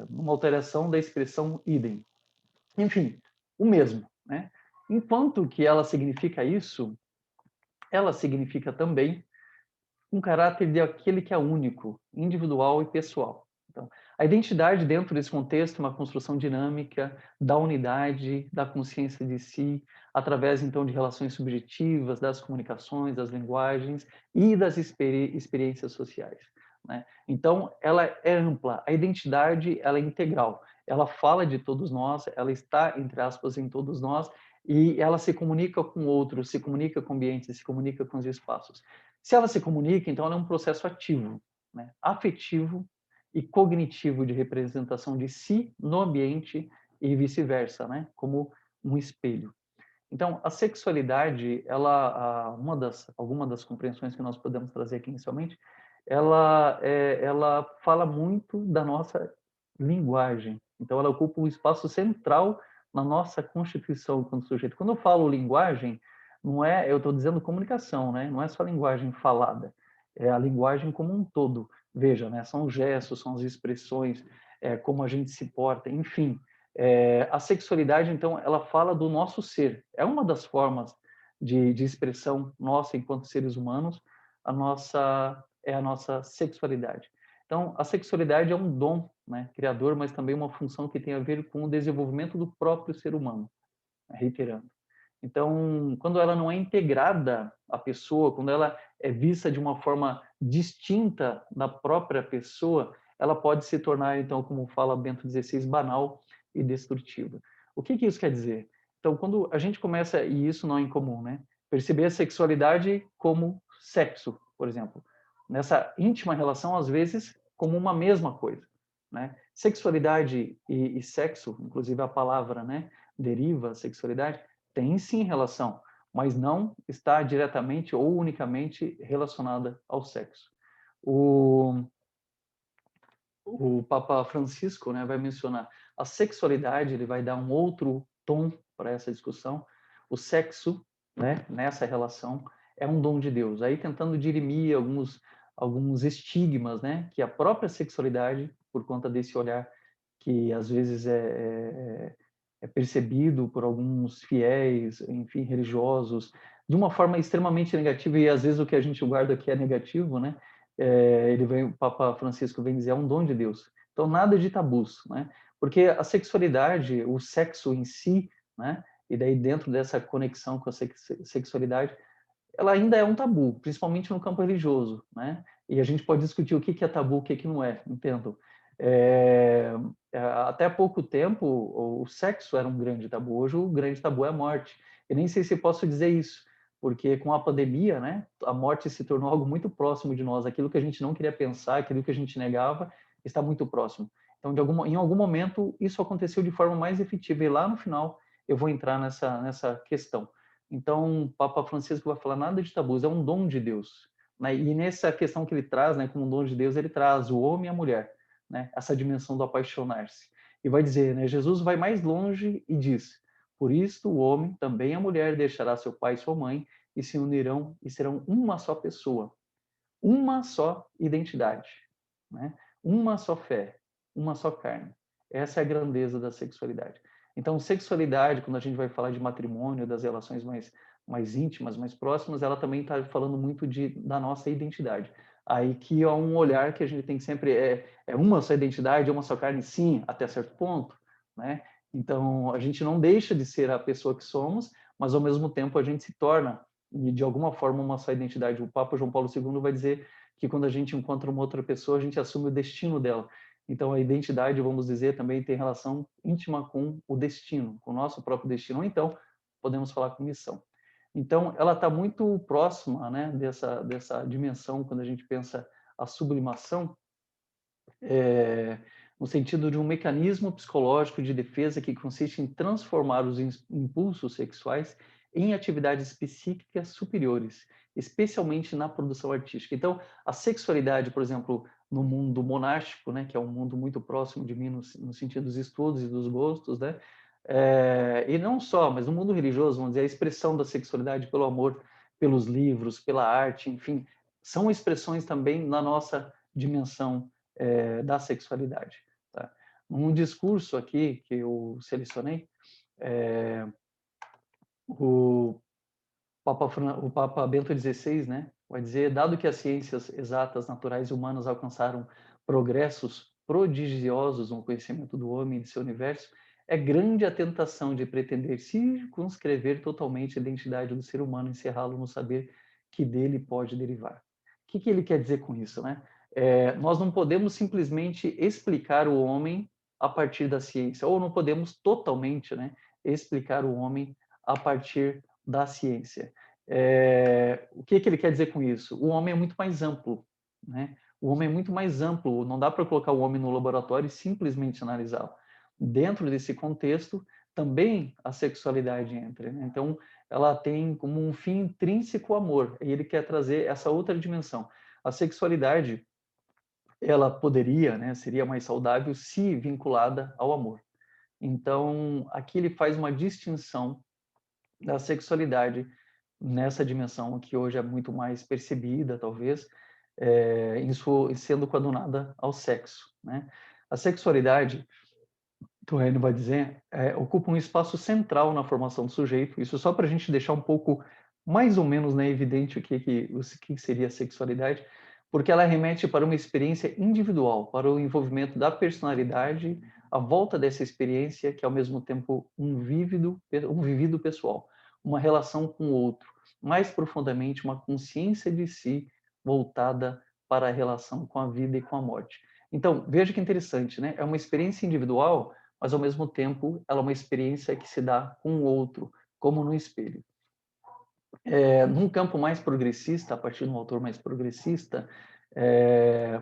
uma alteração da expressão idem. Enfim, o mesmo, né? Enquanto que ela significa isso, ela significa também um caráter de aquele que é único, individual e pessoal. Então, a identidade dentro desse contexto é uma construção dinâmica da unidade, da consciência de si, através então de relações subjetivas, das comunicações, das linguagens e das experiências sociais, né? Então, ela é ampla, a identidade ela é integral, ela fala de todos nós, ela está, entre aspas, em todos nós, e ela se comunica com outros, se comunica com ambientes, se comunica com os espaços. Se ela se comunica, então ela é um processo ativo, né? Afetivo e cognitivo de representação de si no ambiente e vice-versa, né? Como um espelho. Então, a sexualidade, alguma das compreensões que nós podemos trazer aqui inicialmente, ela fala muito da nossa linguagem. Então, ela ocupa um espaço central na nossa constituição como sujeito. Quando eu falo linguagem, não é, eu estou dizendo comunicação, né? Não é só linguagem falada, é a linguagem como um todo. Veja, né? São os gestos, são as expressões, como a gente se porta, enfim. A sexualidade, então, ela fala do nosso ser. É uma das formas de expressão nossa enquanto seres humanos, a nossa sexualidade. Então, a sexualidade é um dom, né, criador, mas também uma função que tem a ver com o desenvolvimento do próprio ser humano, né, reiterando. Então, quando ela não é integrada à pessoa, quando ela é vista de uma forma distinta da própria pessoa, ela pode se tornar, então, como fala Bento XVI, banal e destrutiva. O que isso quer dizer? Então, quando a gente começa, e isso não é incomum, né? Perceber a sexualidade como sexo, por exemplo. Nessa íntima relação, às vezes, como uma mesma coisa, né? Sexualidade e sexo, inclusive a palavra, né, deriva, sexualidade, tem sim relação, mas não está diretamente ou unicamente relacionada ao sexo. O Papa Francisco, né, vai mencionar a sexualidade, ele vai dar um outro tom para essa discussão. O sexo, né, nessa relação, é um dom de Deus. Aí tentando dirimir alguns estigmas, né, que a própria sexualidade, por conta desse olhar que às vezes é percebido por alguns fiéis, enfim, religiosos, de uma forma extremamente negativa, e às vezes o que a gente guarda aqui é negativo, né? O Papa Francisco vem dizer, é um dom de Deus. Então, nada de tabus, né? Porque a sexualidade, o sexo em si, né? E daí dentro dessa conexão com a sexualidade, ela ainda é um tabu, principalmente no campo religioso, né? E a gente pode discutir o que é tabu, o que não é, entendo. Até há pouco tempo, o sexo era um grande tabu. Hoje, o grande tabu é a morte. E nem sei se posso dizer isso, porque com a pandemia, né, a morte se tornou algo muito próximo de nós. Aquilo que a gente não queria pensar, aquilo que a gente negava, está muito próximo. Então, em algum momento, isso aconteceu de forma mais efetiva. E lá no final, eu vou entrar nessa questão. Então, o Papa Francisco vai falar nada de tabus, é um dom de Deus, né? E nessa questão que ele traz, né, como um dom de Deus, ele traz o homem e a mulher, né, essa dimensão do apaixonar-se. E vai dizer, né, Jesus vai mais longe e diz, por isto o homem, também a mulher, deixará seu pai e sua mãe e se unirão e serão uma só pessoa, uma só identidade, né? Uma só fé, uma só carne. Essa é a grandeza da sexualidade. Então, sexualidade, quando a gente vai falar de matrimônio, das relações mais íntimas, mais próximas, ela também está falando muito da nossa identidade. Aí que é um olhar que a gente tem que sempre, é uma só identidade, é uma só carne, sim, até certo ponto, né? Então, a gente não deixa de ser a pessoa que somos, mas ao mesmo tempo a gente se torna, de alguma forma, uma só identidade. O Papa João Paulo II vai dizer que quando a gente encontra uma outra pessoa, a gente assume o destino dela. Então, a identidade, vamos dizer, também tem relação íntima com o destino, com o nosso próprio destino. Ou então, podemos falar com missão. Então, ela está muito próxima, né, dessa dimensão, quando a gente pensa a sublimação, no sentido de um mecanismo psicológico de defesa que consiste em transformar os impulsos sexuais em atividades psíquicas superiores, especialmente na produção artística. Então, a sexualidade, por exemplo, no mundo monástico, né, que é um mundo muito próximo de mim no sentido dos estudos e dos gostos, né, e não só, mas no mundo religioso, vamos dizer, a expressão da sexualidade pelo amor, pelos livros, pela arte, enfim, são expressões também na nossa dimensão da sexualidade. Tá? Um discurso aqui que eu selecionei, o Papa Bento XVI, né, vai dizer: dado que as ciências exatas, naturais e humanas alcançaram progressos prodigiosos no conhecimento do homem e de seu universo, é grande a tentação de pretender circunscrever totalmente a identidade do ser humano e encerrá-lo no saber que dele pode derivar. O que ele quer dizer com isso, né? Nós não podemos simplesmente explicar o homem a partir da ciência, ou não podemos totalmente, né, explicar o homem a partir da ciência. O que ele quer dizer com isso? O homem é muito mais amplo, né? O homem é muito mais amplo, não dá para colocar o homem no laboratório e simplesmente analisá-lo. Dentro desse contexto, também a sexualidade entra, né? Então, ela tem como um fim intrínseco o amor, e ele quer trazer essa outra dimensão. A sexualidade, ela poderia, né, seria mais saudável se vinculada ao amor. Então, aqui ele faz uma distinção da sexualidade nessa dimensão que hoje é muito mais percebida, talvez, sendo coadunada ao sexo, né? A sexualidade, que o Heine vai dizer, ocupa um espaço central na formação do sujeito. Isso só para a gente deixar um pouco mais ou menos, né, evidente o que seria a sexualidade, porque ela remete para uma experiência individual, para o envolvimento da personalidade, a volta dessa experiência, que é ao mesmo tempo um vivido pessoal, uma relação com o outro, mais profundamente uma consciência de si voltada para a relação com a vida e com a morte. Então, veja que interessante, né? É uma experiência individual, mas ao mesmo tempo ela é uma experiência que se dá com o outro, como no espelho. Num campo mais progressista, a partir de um autor mais progressista,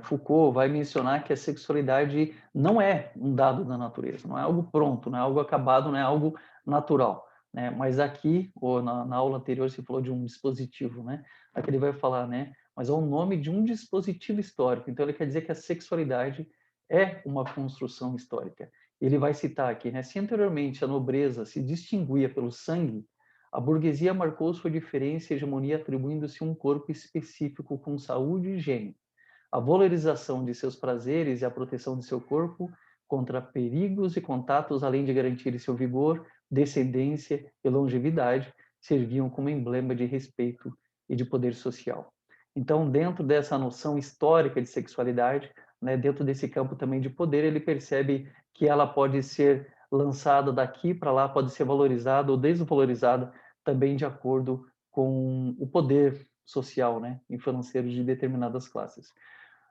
Foucault vai mencionar que a sexualidade não é um dado da natureza, não é algo pronto, não é algo acabado, não é algo natural, né? Mas aqui, ou na aula anterior, se falou de um dispositivo, né? Aqui ele vai falar, né? Mas é o nome de um dispositivo histórico. Então ele quer dizer que a sexualidade é uma construção histórica. Ele vai citar aqui, né? Se anteriormente a nobreza se distinguia pelo sangue, a burguesia marcou sua diferença e hegemonia atribuindo-se um corpo específico com saúde e higiene. A valorização de seus prazeres e a proteção de seu corpo contra perigos e contatos, além de garantir seu vigor, descendência e longevidade, serviam como emblema de respeito e de poder social. Então, dentro dessa noção histórica de sexualidade, né, dentro desse campo também de poder, ele percebe que ela pode ser lançada daqui para lá, pode ser valorizada ou desvalorizada também de acordo com o poder social, né, e financeiro de determinadas classes.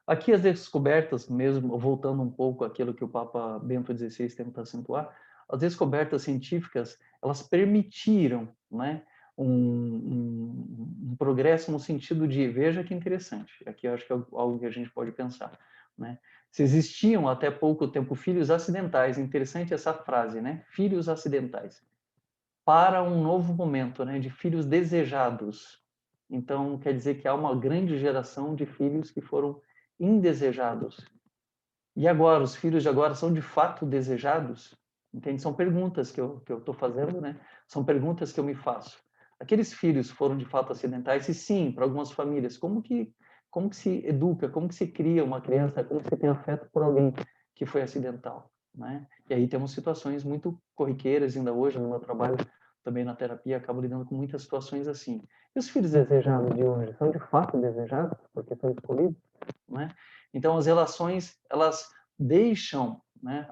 Aqui as descobertas, mesmo voltando um pouco àquilo que o Papa Bento XVI tenta acentuar, as descobertas científicas, elas permitiram, né, um progresso no sentido de, veja que interessante, aqui eu acho que é algo que a gente pode pensar, né? Se existiam até pouco tempo filhos acidentais, interessante essa frase, né? Filhos acidentais, para um novo momento, né? De filhos desejados. Então, quer dizer que há uma grande geração de filhos que foram indesejados. E agora, os filhos de agora são de fato desejados? Entende? São perguntas que eu estou fazendo, né? São perguntas que eu me faço. Aqueles filhos foram de fato acidentais? E sim, para algumas famílias, como que se educa, como que se cria uma criança, como que se tem afeto por alguém que foi acidental, né? E aí temos situações muito corriqueiras ainda hoje no meu trabalho, também na terapia, acabo lidando com muitas situações assim. E os filhos desejados de hoje são de fato desejados porque são escolhidos, né? Então as relações, elas deixam, né,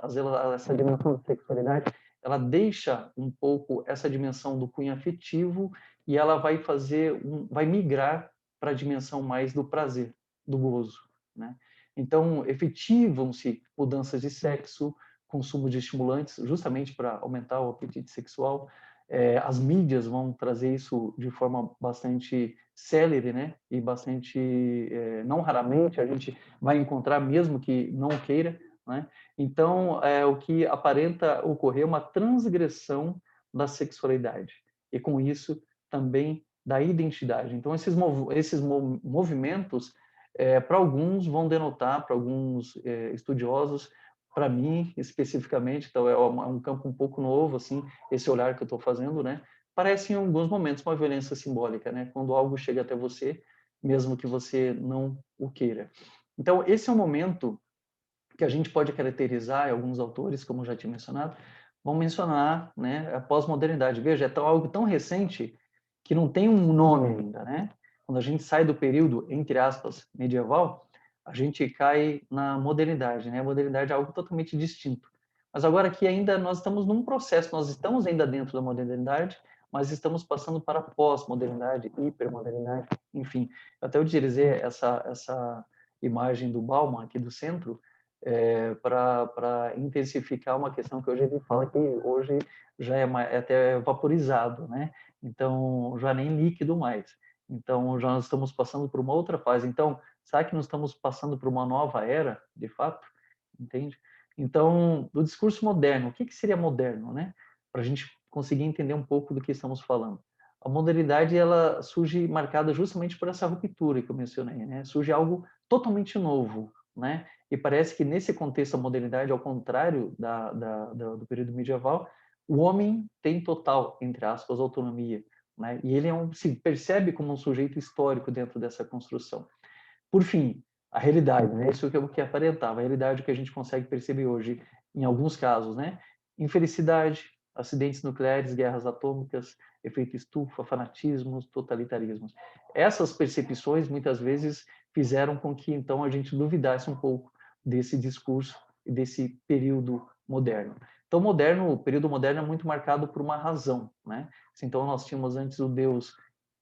essa dimensão de sexualidade, ela deixa um pouco essa dimensão do cunho afetivo e ela vai vai migrar para a dimensão mais do prazer, do gozo, né? Então, efetivam-se mudanças de sexo, consumo de estimulantes, justamente para aumentar o apetite sexual. As mídias vão trazer isso de forma bastante célere, né? E bastante, não raramente a gente vai encontrar, mesmo que não queira, né? Então, o que aparenta ocorrer é uma transgressão da sexualidade. E com isso também da identidade. Então, esses movimentos, para alguns, vão denotar, para alguns estudiosos, para mim, especificamente, então é um campo um pouco novo, assim, esse olhar que eu estou fazendo, né? Parece, em alguns momentos, uma violência simbólica, né? Quando algo chega até você, mesmo que você não o queira. Então, esse é um momento que a gente pode caracterizar, alguns autores, como eu já tinha mencionado, vão mencionar, né, a pós-modernidade. Veja, é algo tão recente que não tem um nome ainda, né? Quando a gente sai do período, entre aspas, medieval, a gente cai na modernidade, né? A modernidade é algo totalmente distinto. Mas agora que ainda nós estamos num processo, nós estamos ainda dentro da modernidade, mas estamos passando para a pós-modernidade, hipermodernidade, enfim. Até eu dizer essa imagem do Bauman aqui do centro, para intensificar uma questão que hoje ele fala que hoje já é até vaporizado, né? Então, já nem líquido mais. Então, já nós estamos passando por uma outra fase. Então, será que nós estamos passando por uma nova era, de fato? Entende? Então, do discurso moderno, o que seria moderno, né? Para a gente conseguir entender um pouco do que estamos falando. A modernidade, ela surge marcada justamente por essa ruptura que eu mencionei, né? Surge algo totalmente novo, né? E parece que nesse contexto a modernidade, ao contrário do período medieval, o homem tem total, entre aspas, autonomia, né? E ele se percebe como um sujeito histórico dentro dessa construção. Por fim, a realidade, né? Isso que é o que aparentava, a realidade que a gente consegue perceber hoje, em alguns casos, né? Infelicidade, acidentes nucleares, guerras atômicas, efeito estufa, fanatismos, totalitarismos. Essas percepções, muitas vezes, fizeram com que, então, a gente duvidasse um pouco desse discurso e desse período moderno. Então, o período moderno é muito marcado por uma razão, né? Então, nós tínhamos antes o Deus,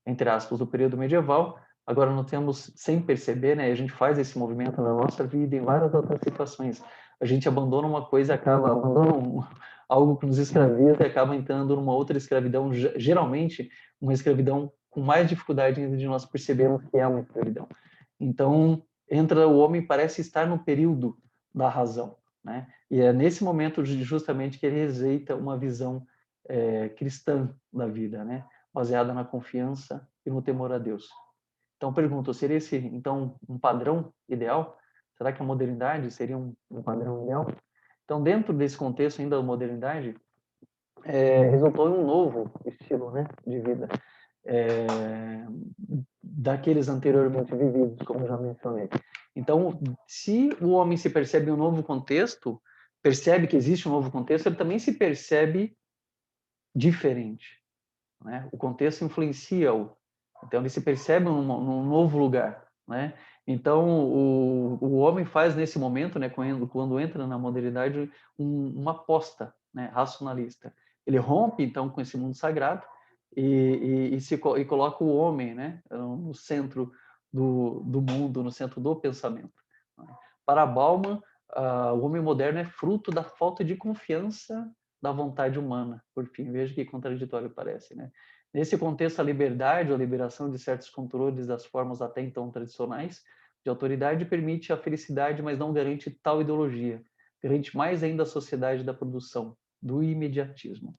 entre aspas, do período medieval. Agora, nós temos, sem perceber, né? A gente faz esse movimento na nossa vida em várias outras situações. A gente abandona uma coisa, abandona algo que nos escraviza e acaba entrando numa outra escravidão, geralmente uma escravidão com mais dificuldade ainda de nós percebermos que é uma escravidão. Então, o homem parece estar no período da razão, né? E é nesse momento justamente que ele rejeita uma visão cristã da vida, né? Baseada na confiança e no temor a Deus. Então, pergunto, seria esse, então, um padrão ideal? Será que a modernidade seria um padrão ideal? Então, dentro desse contexto ainda da modernidade, resultou em um novo estilo, né, de vida, daqueles anteriormente vividos, como já mencionei. Então, se o homem se percebe em um novo contexto, percebe que existe um novo contexto, ele também se percebe diferente, né? O contexto influencia-o. Então, ele se percebe num novo lugar, né? Então, o homem faz nesse momento, né, quando entra na modernidade, uma aposta, né, racionalista. Ele rompe, então, com esse mundo sagrado e coloca o homem, né, no centro do mundo, no centro do pensamento. Para Bauman, o homem moderno é fruto da falta de confiança da vontade humana. Por fim, veja que contraditório parece, né? Nesse contexto, a liberdade ou a liberação de certos controles das formas até então tradicionais de autoridade permite a felicidade, mas não garante tal ideologia. Garante mais ainda a sociedade da produção, do imediatismo.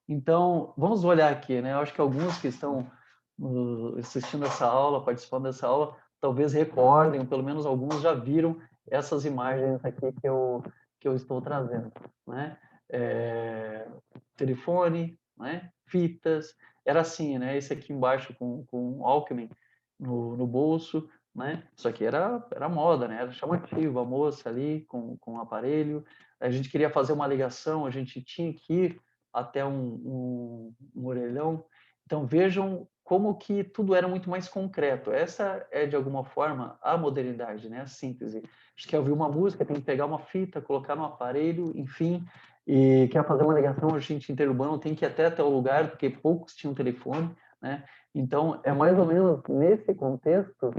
Então, vamos olhar aqui, né? Eu acho que alguns que estão assistindo essa aula, participando dessa aula, talvez recordem, ou pelo menos alguns já viram essas imagens aqui que eu estou trazendo, né? Telefone, né? Fitas, era assim, né? Esse aqui embaixo com Alckmin no bolso, né? Isso aqui era moda, né? Era chamativo, a moça ali com o aparelho. A gente queria fazer uma ligação, a gente tinha que ir até um orelhão. Então, vejam como que tudo era muito mais concreto. Essa é, de alguma forma, a modernidade, né? A síntese. A gente quer ouvir uma música, tem que pegar uma fita, colocar no aparelho, enfim, e quer fazer uma ligação, a gente interurbano tem que ir até o lugar, porque poucos tinham telefone, né? Então, é mais ou menos nesse contexto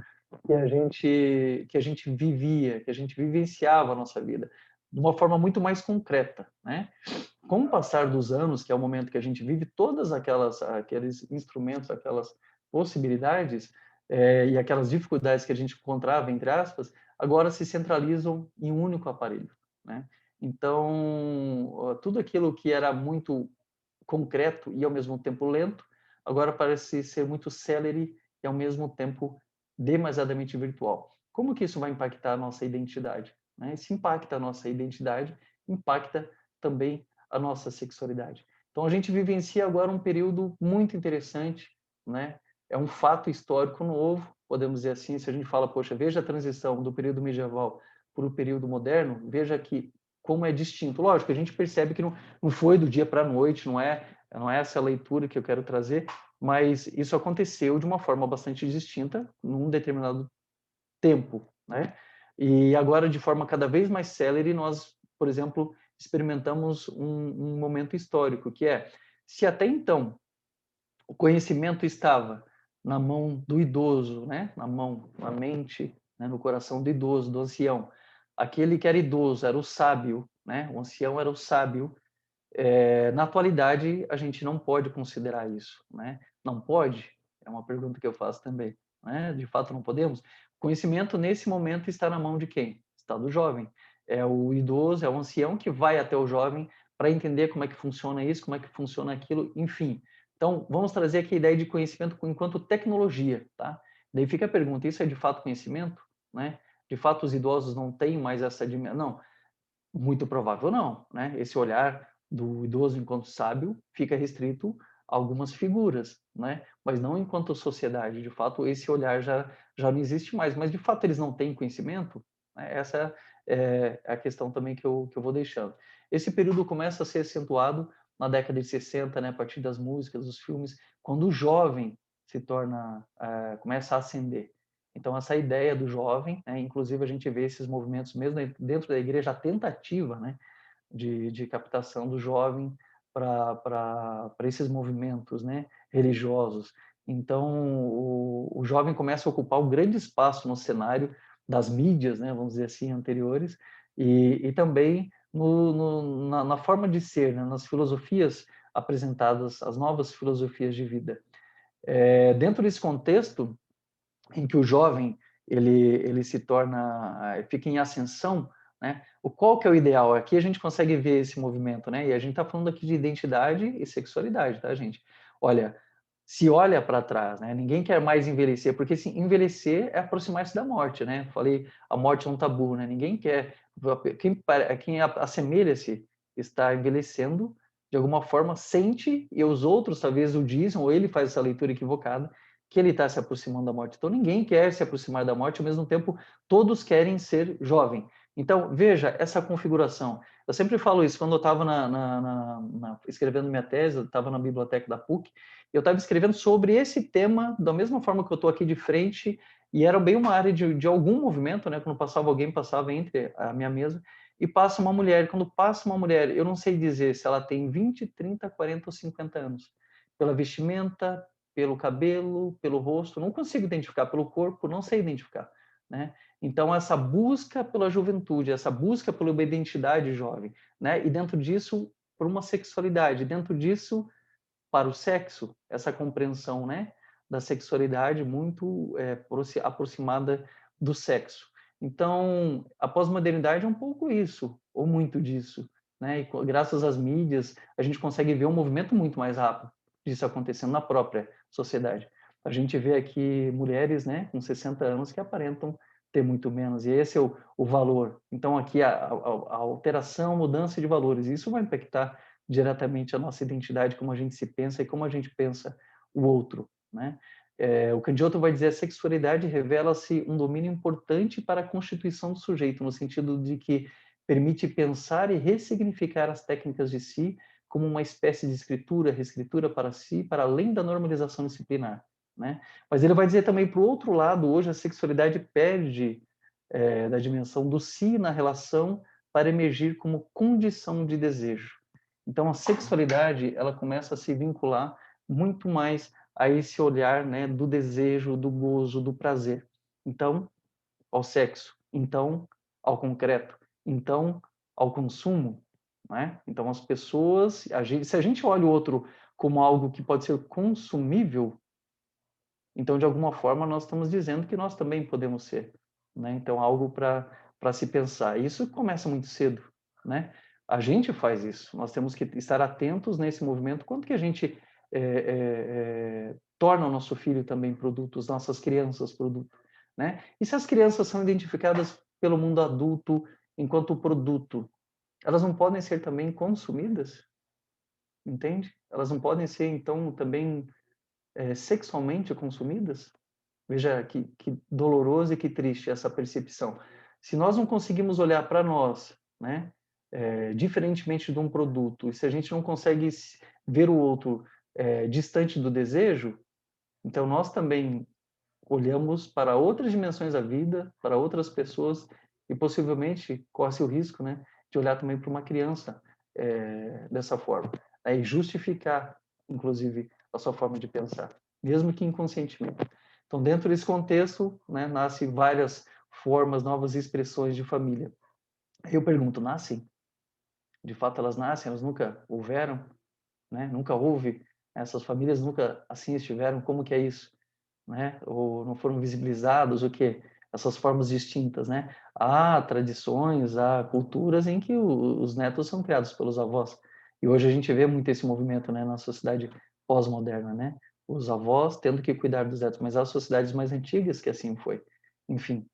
que a gente vivia, que a gente vivenciava a nossa vida, de uma forma muito mais concreta, né? Com o passar dos anos, que é o momento que a gente vive, todas aqueles instrumentos, aquelas possibilidades e aquelas dificuldades que a gente encontrava, entre aspas, agora se centralizam em um único aparelho, né? Então, tudo aquilo que era muito concreto e ao mesmo tempo lento, agora parece ser muito célere e ao mesmo tempo demasiadamente virtual. Como que isso vai impactar a nossa identidade, né? Se impacta a nossa identidade, impacta também a nossa sexualidade. Então a gente vivencia agora um período muito interessante, né? É um fato histórico novo, podemos dizer assim, se a gente fala, poxa, veja a transição do período medieval para o período moderno, veja que como é distinto. Lógico, a gente percebe que não foi do dia para a noite, não é essa a leitura que eu quero trazer, mas isso aconteceu de uma forma bastante distinta num determinado tempo, né? E agora, de forma cada vez mais célere, nós, por exemplo, experimentamos um momento histórico, que é, se até então o conhecimento estava na mão do idoso, né? Na mente, né? No coração do idoso, do ancião. Aquele que era idoso era o sábio, né? O ancião era o sábio. Na atualidade, a gente não pode considerar isso, né? Não pode? É uma pergunta que eu faço também, né? De fato, não podemos? O conhecimento, nesse momento, está na mão de quem? Está do jovem. É o idoso, é o ancião que vai até o jovem para entender como é que funciona isso, como é que funciona aquilo, enfim. Então, vamos trazer aqui a ideia de conhecimento enquanto tecnologia, tá? Daí fica a pergunta, isso é de fato conhecimento, né? De fato, os idosos não têm mais essa dimensão? Não, muito provável não, né? Esse olhar do idoso enquanto sábio fica restrito a algumas figuras, né? Mas não enquanto sociedade. De fato, esse olhar já não existe mais. Mas, de fato, eles não têm conhecimento? Né? Essa é a questão também que eu vou deixando. Esse período começa a ser acentuado na década de 60, né? A partir das músicas, dos filmes, quando o jovem se torna, começa a ascender. Então, essa ideia do jovem, né, inclusive a gente vê esses movimentos mesmo dentro da igreja, a tentativa, né, de captação do jovem para esses movimentos, né, religiosos. Então, o jovem começa a ocupar um grande espaço no cenário das mídias, né, vamos dizer assim, anteriores, e também na forma de ser, né, nas filosofias apresentadas, as novas filosofias de vida. Dentro desse contexto, em que o jovem ele se torna, fica em ascensão, né? Qual que é o ideal? Aqui a gente consegue ver esse movimento, né? E a gente está falando aqui de identidade e sexualidade, tá, gente? Olha, se olha para trás, né? Ninguém quer mais envelhecer, porque assim, envelhecer é aproximar-se da morte, né? Falei, a morte é um tabu, né? Ninguém quer. Quem assemelha-se está envelhecendo, de alguma forma sente, e os outros talvez o dizem, ou ele faz essa leitura equivocada, que ele está se aproximando da morte. Então, ninguém quer se aproximar da morte, ao mesmo tempo, todos querem ser jovem. Então, veja essa configuração. Eu sempre falo isso, quando eu estava escrevendo minha tese, eu estava na biblioteca da PUC, eu estava escrevendo sobre esse tema, da mesma forma que eu estou aqui de frente, e era bem uma área de algum movimento, né? Quando passava alguém, passava entre a minha mesa, e passa uma mulher. Quando passa uma mulher, eu não sei dizer se ela tem 20, 30, 40 ou 50 anos. Pela vestimenta, pelo cabelo, pelo rosto, não consigo identificar, pelo corpo, não sei identificar, né? Então, essa busca pela juventude, essa busca por uma identidade jovem, né? E dentro disso, por uma sexualidade, dentro disso, para o sexo, essa compreensão, né? Da sexualidade muito aproximada do sexo. Então, a pós-modernidade é um pouco isso, ou muito disso, né? E graças às mídias, a gente consegue ver um movimento muito mais rápido disso acontecendo na própria sociedade. A gente vê aqui mulheres, né, com 60 anos que aparentam ter muito menos, e esse é o valor. Então, aqui a alteração, a mudança de valores, isso vai impactar diretamente a nossa identidade, como a gente se pensa e como a gente pensa o outro, né? O Candiotto vai dizer: a sexualidade revela-se um domínio importante para a constituição do sujeito, no sentido de que permite pensar e ressignificar as técnicas de si como uma espécie de escritura, reescritura para si, para além da normalização disciplinar, né? Mas ele vai dizer também, para o outro lado, hoje a sexualidade perde da dimensão do si na relação para emergir como condição de desejo. Então, a sexualidade, ela começa a se vincular muito mais a esse olhar, né, do desejo, do gozo, do prazer. Então, ao sexo. Então, ao concreto. Então, ao consumo. Né? Então, as pessoas... se a gente olha o outro como algo que pode ser consumível, então, de alguma forma, nós estamos dizendo que nós também podemos ser. Né? Então, algo para se pensar. Isso começa muito cedo. Né? A gente faz isso. Nós temos que estar atentos nesse movimento. Quanto que a gente torna o nosso filho também produto, as nossas crianças produto. Né? E se as crianças são identificadas pelo mundo adulto enquanto produto, elas não podem ser também consumidas? Entende? Elas não podem ser, então, também sexualmente consumidas? Veja que doloroso e que triste essa percepção. Se nós não conseguimos olhar para nós, né, diferentemente de um produto, e se a gente não consegue ver o outro distante do desejo, então nós também olhamos para outras dimensões da vida, para outras pessoas, e possivelmente corre o risco, né, de olhar também para uma criança dessa forma. Aí justificar, inclusive, a sua forma de pensar, mesmo que inconscientemente. Então, dentro desse contexto, né, nascem várias formas, novas expressões de família. Aí eu pergunto, nascem? De fato, elas nascem? Elas nunca houveram? Né? Nunca houve? Essas famílias nunca assim estiveram? Como que é isso? Né? Ou não foram visibilizados? O quê? Essas formas distintas, né? Há tradições, há culturas em que os netos são criados pelos avós. E hoje a gente vê muito esse movimento, né, na sociedade pós-moderna, né? Os avós tendo que cuidar dos netos, mas há sociedades mais antigas que assim foi. Enfim,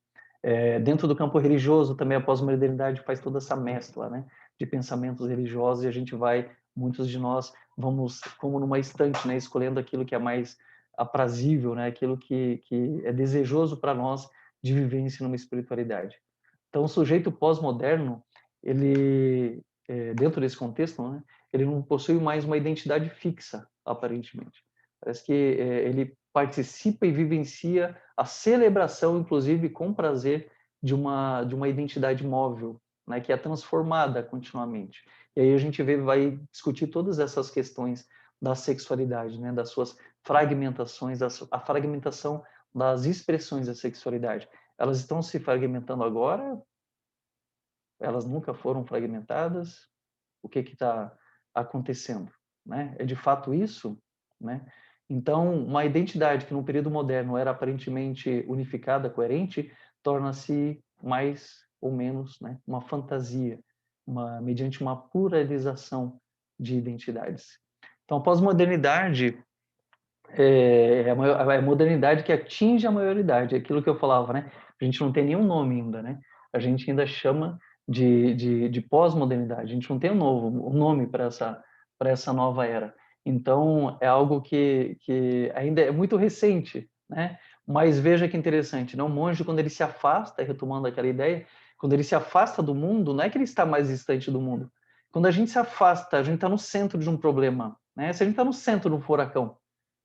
dentro do campo religioso também a pós-modernidade faz toda essa mescla, né, de pensamentos religiosos, e a gente vai, muitos de nós vamos como numa estante, né, escolhendo aquilo que é mais aprazível, né, aquilo que é desejoso para nós de vivência numa espiritualidade. Então, o sujeito pós-moderno, ele, dentro desse contexto, né, ele não possui mais uma identidade fixa, aparentemente. Parece que ele participa e vivencia a celebração, inclusive com prazer, de uma identidade móvel, né, que é transformada continuamente. E aí a gente vai discutir todas essas questões da sexualidade, né, das suas fragmentações, a fragmentação das expressões da sexualidade. Elas estão se fragmentando agora? Elas nunca foram fragmentadas? O que está acontecendo? Né? É de fato isso? Né? Então, uma identidade que no período moderno era aparentemente unificada, coerente, torna-se mais ou menos, né, uma fantasia, mediante uma pluralização de identidades. Então, a pós-modernidade é a modernidade que atinge a maioridade, é aquilo que eu falava, né? A gente não tem nenhum nome ainda, né? A gente ainda chama de pós-modernidade, a gente não tem um nome para essa nova era. Então, é algo que ainda é muito recente, né? Mas veja que interessante, né? O monge, quando ele se afasta, retomando aquela ideia, quando ele se afasta do mundo, não é que ele está mais distante do mundo. Quando a gente se afasta, a gente está no centro de um problema, né? Se a gente está no centro de um furacão,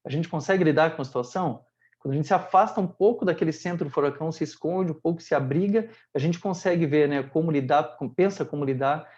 a gente consegue lidar com a situação? Quando a gente se afasta um pouco daquele centro do furacão, se esconde, um pouco se abriga, a gente consegue ver, né, como lidar, pensa como lidar,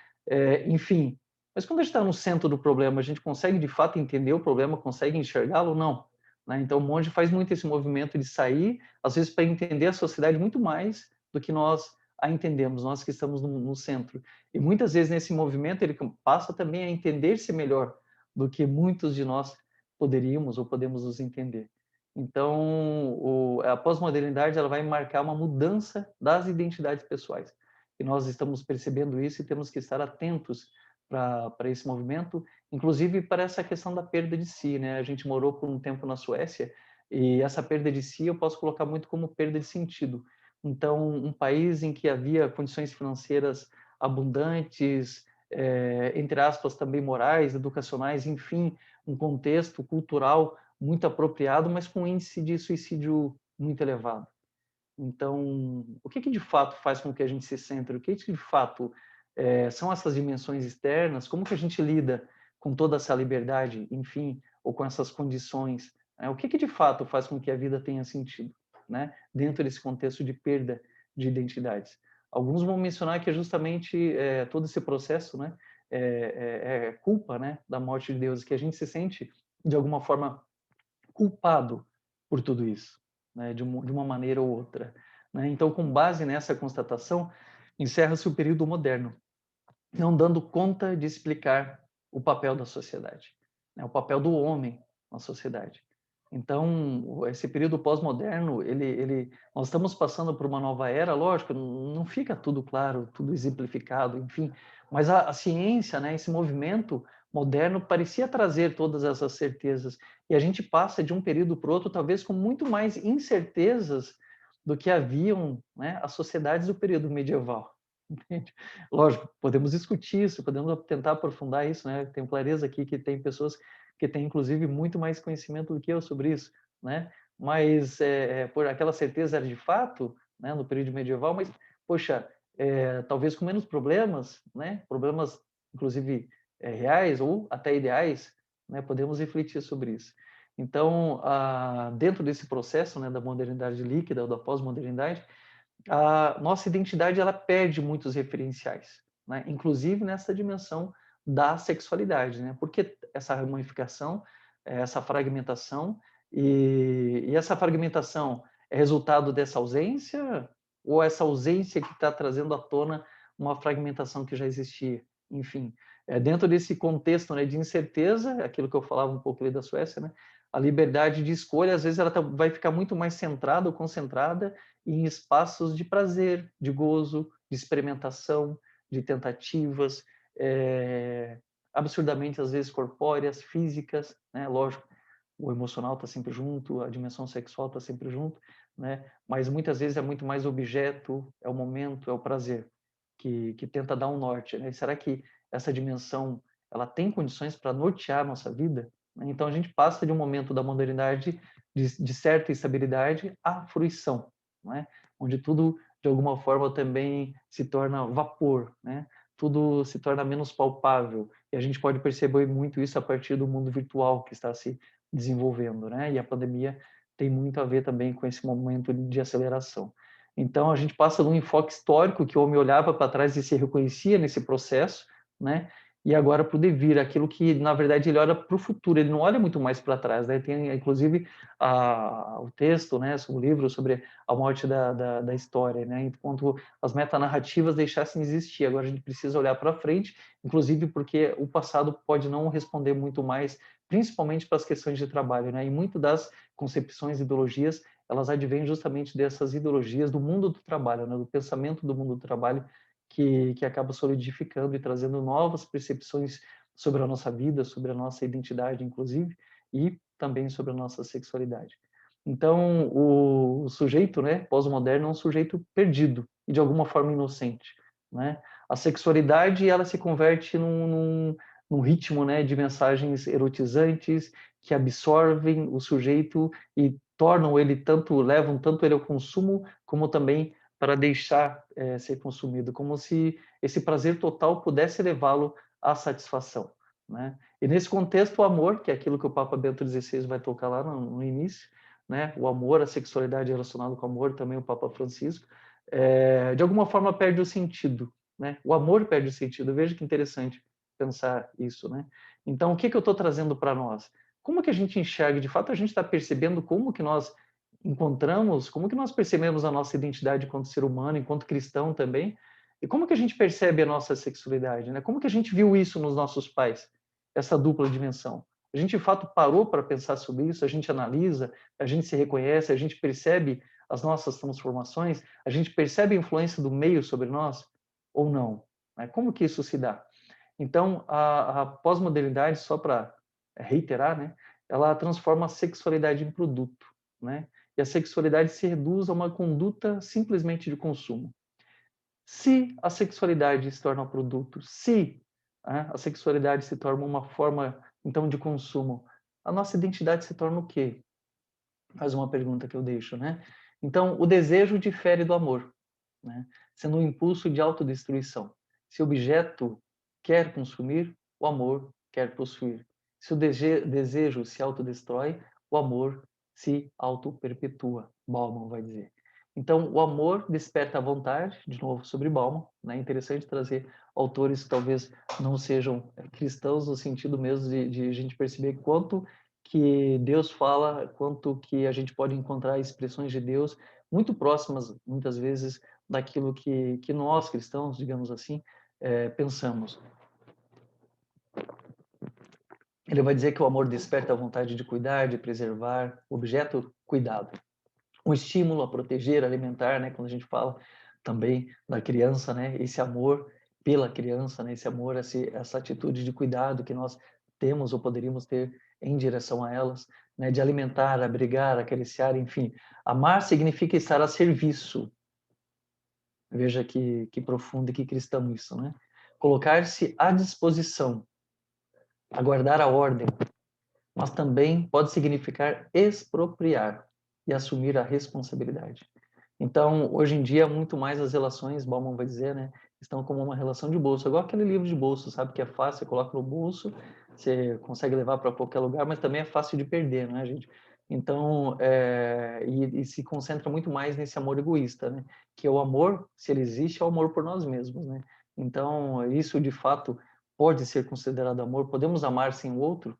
enfim. Mas quando a gente está no centro do problema, a gente consegue de fato entender o problema, consegue enxergá-lo? Não. Né? Então o monge faz muito esse movimento de sair, às vezes para entender a sociedade muito mais do que nós a entendemos, nós que estamos no centro. E muitas vezes nesse movimento ele passa também a entender-se melhor do que muitos de nós poderíamos ou podemos nos entender. Então, a pós-modernidade ela vai marcar uma mudança das identidades pessoais. E nós estamos percebendo isso e temos que estar atentos para esse movimento, inclusive para essa questão da perda de si, né? A gente morou por um tempo na Suécia e essa perda de si eu posso colocar muito como perda de sentido. Então, um país em que havia condições financeiras abundantes, entre aspas, também morais, educacionais, enfim, um contexto cultural muito apropriado, mas com um índice de suicídio muito elevado. Então, o que de fato faz com que a gente se centre? O que de fato são essas dimensões externas? Como que a gente lida com toda essa liberdade, enfim, ou com essas condições? O que de fato faz com que a vida tenha sentido, né? Dentro desse contexto de perda de identidades. Alguns vão mencionar que é justamente todo esse processo, né? É culpa, né? Da morte de Deus, que a gente se sente de alguma forma culpado por tudo isso, né, de uma maneira ou outra. Né? Então, com base nessa constatação, encerra-se o período moderno, não dando conta de explicar o papel da sociedade, né, o papel do homem na sociedade. Então, esse período pós-moderno, nós estamos passando por uma nova era, lógico, não fica tudo claro, tudo exemplificado, enfim, mas a ciência, né, esse movimento moderno parecia trazer todas essas certezas, e a gente passa de um período para o outro, talvez com muito mais incertezas do que haviam, né, as sociedades do período medieval. Entende? Lógico, podemos discutir isso, podemos tentar aprofundar isso, né? Tenho clareza aqui que tem pessoas que têm, inclusive, muito mais conhecimento do que eu sobre isso, né? Mas, por aquela certeza era de fato, né, no período medieval, mas, poxa, talvez com menos problemas, né? Problemas, inclusive, reais ou até ideais, né? Podemos refletir sobre isso. Então, dentro desse processo, né, da modernidade líquida ou da pós-modernidade, a nossa identidade ela perde muitos referenciais, né? Inclusive nessa dimensão da sexualidade, né? Porque essa ramificação, essa fragmentação e essa fragmentação é resultado dessa ausência ou essa ausência que está trazendo à tona uma fragmentação que já existia? Enfim, dentro desse contexto, né, de incerteza, aquilo que eu falava um pouco ali da Suécia, né? A liberdade de escolha, às vezes, ela vai ficar muito mais centrada ou concentrada em espaços de prazer, de gozo, de experimentação, de tentativas, absurdamente, às vezes, corpóreas, físicas, né? Lógico, o emocional está sempre junto, a dimensão sexual está sempre junto, né? Mas muitas vezes é muito mais objeto, é o momento, é o prazer, que tenta dar um norte, né? E será que essa dimensão ela tem condições para nortear a nossa vida? Então a gente passa de um momento da modernidade de certa estabilidade à fruição, né? Onde tudo de alguma forma também se torna vapor, né? Tudo se torna menos palpável e a gente pode perceber muito isso a partir do mundo virtual que está se desenvolvendo, né? E a pandemia tem muito a ver também com esse momento de aceleração. Então a gente passa de um enfoque histórico que o homem olhava para trás e se reconhecia nesse processo, né? E agora para o devir, aquilo que na verdade ele olha para o futuro, ele não olha muito mais para trás, né? Tem inclusive o texto, né, o livro sobre a morte da história, né? Enquanto as metanarrativas deixassem de existir, agora a gente precisa olhar para frente, inclusive porque o passado pode não responder muito mais, principalmente para as questões de trabalho, né? E muito das concepções e ideologias, elas advêm justamente dessas ideologias do mundo do trabalho, né? Do pensamento do mundo do trabalho, que acaba solidificando e trazendo novas percepções sobre a nossa vida, sobre a nossa identidade, inclusive, e também sobre a nossa sexualidade. Então, o sujeito, né, pós-moderno é um sujeito perdido e de alguma forma inocente, né? A sexualidade, ela se converte num ritmo, né, de mensagens erotizantes que absorvem o sujeito e tornam ele levam tanto ele ao consumo como também para deixar ser consumido, como se esse prazer total pudesse levá-lo à satisfação, né? E nesse contexto, o amor, que é aquilo que o Papa Bento XVI vai tocar lá no início, né? O amor, a sexualidade relacionada com o amor, também o Papa Francisco, de alguma forma perde o sentido, né? O amor perde o sentido. Veja que interessante pensar isso, né? Então, o que eu estou trazendo para nós? Como que a gente enxerga? De fato, a gente está percebendo como que nós encontramos, como que nós percebemos a nossa identidade enquanto ser humano, enquanto cristão também, e como que a gente percebe a nossa sexualidade, né? Como que a gente viu isso nos nossos pais, essa dupla dimensão? A gente, de fato, parou para pensar sobre isso, a gente analisa, a gente se reconhece, a gente percebe as nossas transformações, a gente percebe a influência do meio sobre nós ou não? Né? Como que isso se dá? Então, a pós-modernidade, só para reiterar, né, ela transforma a sexualidade em produto, né? E a sexualidade se reduz a uma conduta simplesmente de consumo. Se a sexualidade se torna um produto, se a sexualidade se torna uma forma, então, de consumo, a nossa identidade se torna o quê? Mais uma pergunta que eu deixo, né? Então, o desejo difere do amor, né? Sendo um impulso de autodestruição. Se o objeto quer consumir, o amor quer possuir. Se o desejo se autodestrói, o amor se auto-perpetua, Bauman vai dizer. Então, o amor desperta a vontade, de novo sobre Bauman, né? É interessante trazer autores que talvez não sejam cristãos, no sentido mesmo de a gente perceber quanto que Deus fala, quanto que a gente pode encontrar expressões de Deus muito próximas, muitas vezes, daquilo que nós, cristãos, digamos assim, pensamos. Ele vai dizer que o amor desperta a vontade de cuidar, de preservar, objeto, cuidado. Um estímulo a proteger, alimentar, né? Quando a gente fala também da criança, né? Esse amor pela criança, né? Esse amor, essa atitude de cuidado que nós temos ou poderíamos ter em direção a elas, né? De alimentar, abrigar, acariciar, enfim. Amar significa estar a serviço. Veja que profundo e que cristão isso, né? Colocar-se à disposição, aguardar a ordem, mas também pode significar expropriar e assumir a responsabilidade. Então, hoje em dia, muito mais as relações, Bauman vai dizer, né, estão como uma relação de bolso, igual aquele livro de bolso, sabe, que é fácil, você coloca no bolso, você consegue levar para qualquer lugar, mas também é fácil de perder, né, gente? Então, e se concentra muito mais nesse amor egoísta, né, que é o amor, se ele existe, é o amor por nós mesmos, né? Então, isso de fato pode ser considerado amor, podemos amar sem o outro?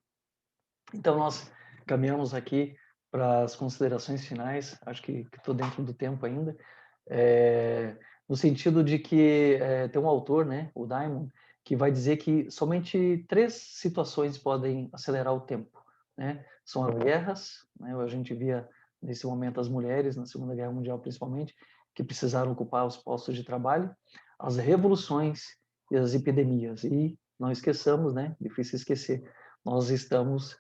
Então, nós caminhamos aqui para as considerações finais, acho que estou dentro do tempo ainda, no sentido de que tem um autor, né, o Diamond, que vai dizer que somente 3 situações podem acelerar o tempo, né? São as guerras, né? A gente via nesse momento as mulheres, na Segunda Guerra Mundial principalmente, que precisaram ocupar os postos de trabalho, as revoluções e as epidemias. E não esqueçamos, né, difícil esquecer, nós estamos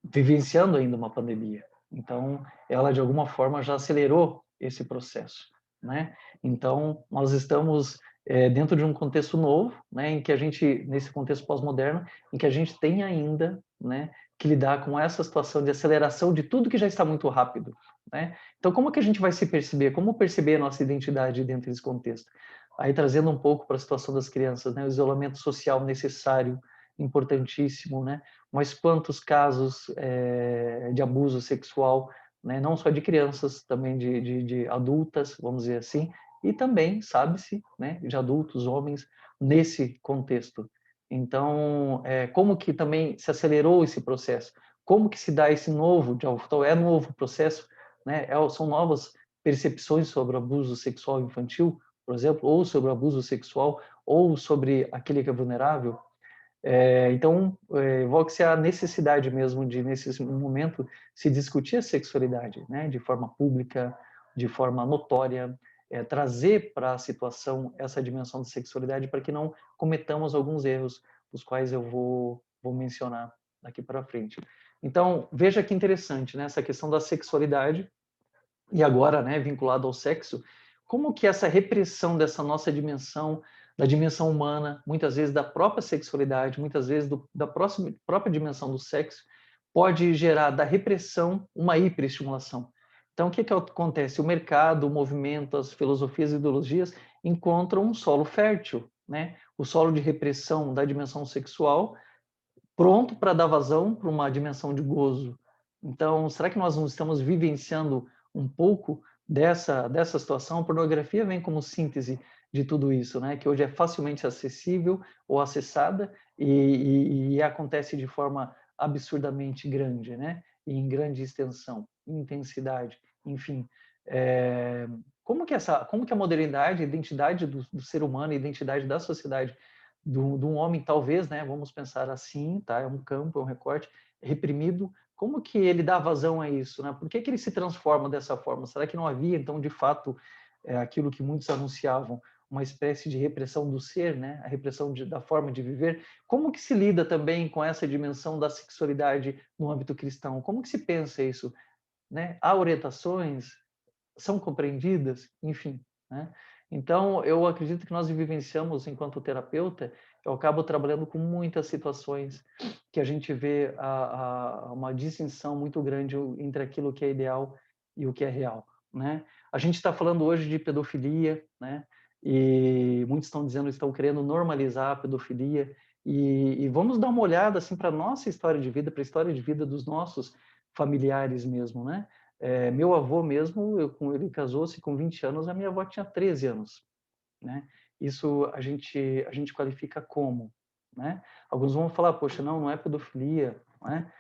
vivenciando ainda uma pandemia. Então, ela de alguma forma já acelerou esse processo, né? Então, nós estamos dentro de um contexto novo, né, em que a gente, nesse contexto pós-moderno, em que a gente tem ainda, né, que lidar com essa situação de aceleração de tudo que já está muito rápido, né? Então, como que a gente vai se perceber? Como perceber a nossa identidade dentro desse contexto? Aí, trazendo um pouco para a situação das crianças, né, o isolamento social necessário, importantíssimo, né? Mas quantos casos de abuso sexual, né? Não só de crianças, também de adultas, vamos dizer assim, e também, sabe-se, né, de adultos, homens, nesse contexto. Então, como que também se acelerou esse processo? Como que se dá esse novo, então é novo processo, né? São novas percepções sobre o abuso sexual infantil, por exemplo, ou sobre o abuso sexual, ou sobre aquele que é vulnerável. Então, evoca-se a necessidade mesmo de, nesse momento, se discutir a sexualidade, né, de forma pública, de forma notória, trazer para a situação essa dimensão de sexualidade para que não cometamos alguns erros, os quais eu vou mencionar daqui para frente. Então, veja que interessante, né, essa questão da sexualidade, e agora, né, vinculado ao sexo, como que essa repressão dessa nossa dimensão, da dimensão humana, muitas vezes da própria sexualidade, muitas vezes da própria dimensão do sexo, pode gerar da repressão uma hiperestimulação. Então, o que acontece? O mercado, o movimento, as filosofias e ideologias encontram um solo fértil, né? O solo de repressão da dimensão sexual, pronto para dar vazão para uma dimensão de gozo. Então, será que nós não estamos vivenciando um pouco dessa situação? A pornografia vem como síntese de tudo isso, né? Que hoje é facilmente acessível ou acessada e acontece de forma absurdamente grande, né? E em grande extensão, intensidade, enfim. Como que a modernidade, a identidade do ser humano, a identidade da sociedade de um homem, talvez, né? Vamos pensar assim, tá? É um campo, é um recorte reprimido. Como que ele dá vazão a isso, né? Por que ele se transforma dessa forma? Será que não havia, então, de fato, aquilo que muitos anunciavam, uma espécie de repressão do ser, né? A repressão da forma de viver? Como que se lida também com essa dimensão da sexualidade no âmbito cristão? Como que se pensa isso, né? Há orientações? São compreendidas? Enfim, né? Então, eu acredito que nós vivenciamos, enquanto terapeuta, eu acabo trabalhando com muitas situações que a gente vê uma distinção muito grande entre aquilo que é ideal e o que é real, né? A gente está falando hoje de pedofilia, né? E muitos estão dizendo, estão querendo normalizar a pedofilia, e vamos dar uma olhada assim para a nossa história de vida, para a história de vida dos nossos familiares mesmo, né? Meu avô mesmo, ele casou-se com 20 anos, a minha avó tinha 13 anos, né? Isso a gente qualifica como, né? Alguns vão falar, poxa, não é pedofilia, né?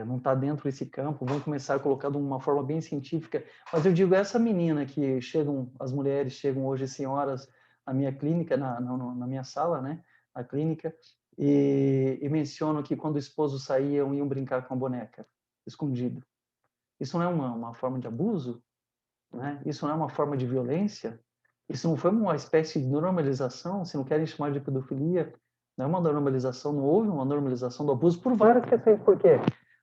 Não está dentro desse campo, vão começar a colocar de uma forma bem científica, mas eu digo, essa menina que chegam, as mulheres chegam hoje, senhoras, na minha clínica, na minha sala, né? Na clínica, e mencionam que quando o esposo saía, iam brincar com a boneca, escondido. Isso não é uma forma de abuso? Né? Isso não é uma forma de violência? Isso não foi uma espécie de normalização? Se não querem chamar de pedofilia, não é uma normalização, não houve uma normalização do abuso por várias questões. Por quê?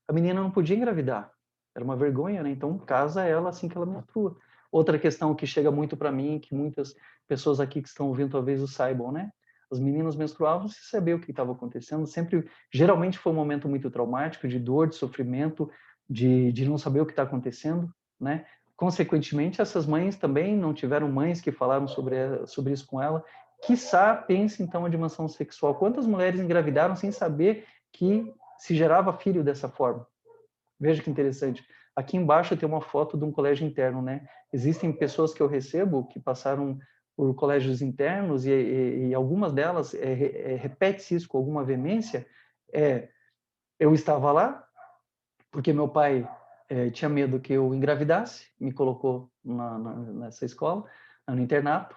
A menina não podia engravidar. Era uma vergonha, né? Então, casa ela assim que ela menstrua. Outra questão que chega muito para mim, que muitas pessoas aqui que estão ouvindo talvez o saibam, né? As meninas menstruavam sem saber o que estava acontecendo. Sempre, geralmente foi um momento muito traumático, de dor, de sofrimento, de não saber o que está acontecendo, né? Consequentemente, essas mães também não tiveram mães que falaram sobre isso com ela. Quiçá, pense então a dimensão sexual. Quantas mulheres engravidaram sem saber que se gerava filho dessa forma? Veja que interessante. Aqui embaixo tem uma foto de um colégio interno, né? Existem pessoas que eu recebo que passaram por colégios internos e algumas delas repete-se isso com alguma veemência. Eu estava lá porque meu pai tinha medo que eu engravidasse, me colocou nessa escola, no internato,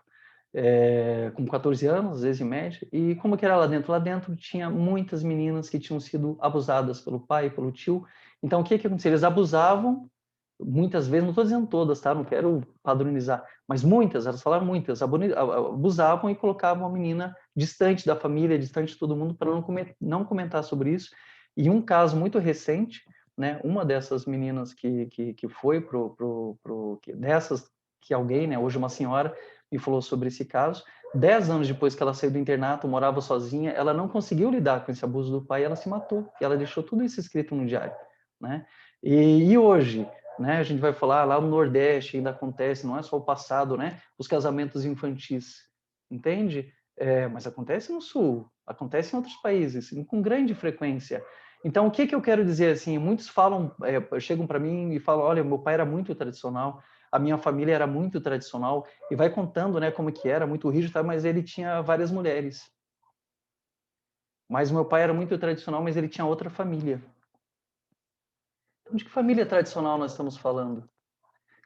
com 14 anos, às vezes em média, e como que era lá dentro? Lá dentro tinha muitas meninas que tinham sido abusadas pelo pai, pelo tio. Então, o que acontecia? Eles abusavam, muitas vezes, não estou dizendo todas, tá? Não quero padronizar, mas muitas, elas falaram muitas, abusavam e colocavam a menina distante da família, distante de todo mundo, para não comentar sobre isso. E um caso muito recente, né? Uma dessas meninas que foi dessas que alguém, né? Hoje uma senhora me falou sobre esse caso. 10 anos depois que ela saiu do internato, morava sozinha, ela não conseguiu lidar com esse abuso do pai, ela se matou. E ela deixou tudo isso escrito no diário, né? E hoje, né? A gente vai falar lá no Nordeste ainda acontece, não é só o passado, né? Os casamentos infantis, entende? Mas acontece no Sul, acontece em outros países, com grande frequência. Então, o que eu quero dizer assim? Muitos falam, chegam para mim e falam: olha, meu pai era muito tradicional, a minha família era muito tradicional, e vai contando, né, como que era, muito rígido, tá? Mas ele tinha várias mulheres. Mas meu pai era muito tradicional, mas ele tinha outra família. Então, de que família tradicional nós estamos falando?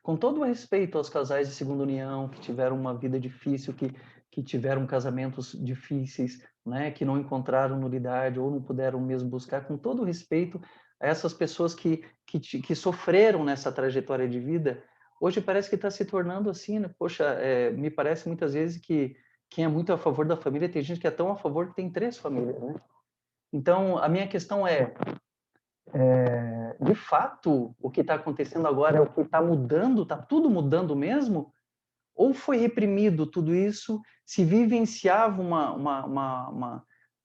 Com todo o respeito aos casais de segunda união, que tiveram uma vida difícil, que tiveram casamentos difíceis, né, que não encontraram nulidade ou não puderam mesmo buscar, com todo o respeito a essas pessoas que sofreram nessa trajetória de vida, hoje parece que está se tornando assim, né? Poxa, me parece muitas vezes que quem é muito a favor da família, tem gente que é tão a favor que tem 3 famílias, né? Então, a minha questão de fato, o que está acontecendo agora é o que está mudando, está tudo mudando mesmo? Ou foi reprimido tudo isso, se vivenciava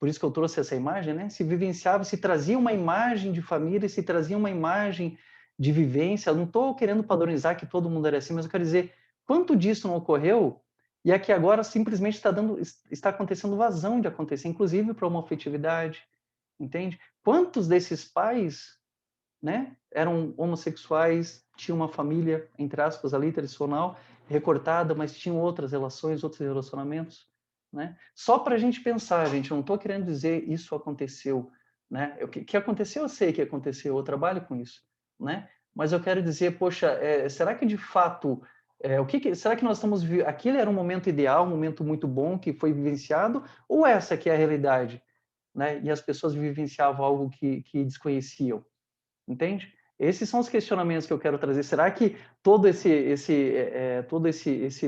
por isso que eu trouxe essa imagem, né? Se vivenciava, se trazia uma imagem de família, se trazia uma imagem de vivência. Eu não estou querendo padronizar que todo mundo era assim, mas eu quero dizer, quanto disso não ocorreu e é que agora simplesmente está acontecendo vazão de acontecer, inclusive para uma afetividade, entende? Quantos desses pais, né, eram homossexuais, tinham uma família, entre aspas, ali, tradicional, recortada, mas tinham outras relações, outros relacionamentos, né? Só para a gente pensar, gente, eu não estou querendo dizer isso aconteceu, né? O que aconteceu, eu sei que aconteceu, eu trabalho com isso, né? Mas eu quero dizer, poxa, será que de fato, será que nós estamos aquele era um momento ideal, um momento muito bom que foi vivenciado, ou essa que é a realidade, né? E as pessoas vivenciavam algo que desconheciam? Entende? Esses são os questionamentos que eu quero trazer. Será que todo esse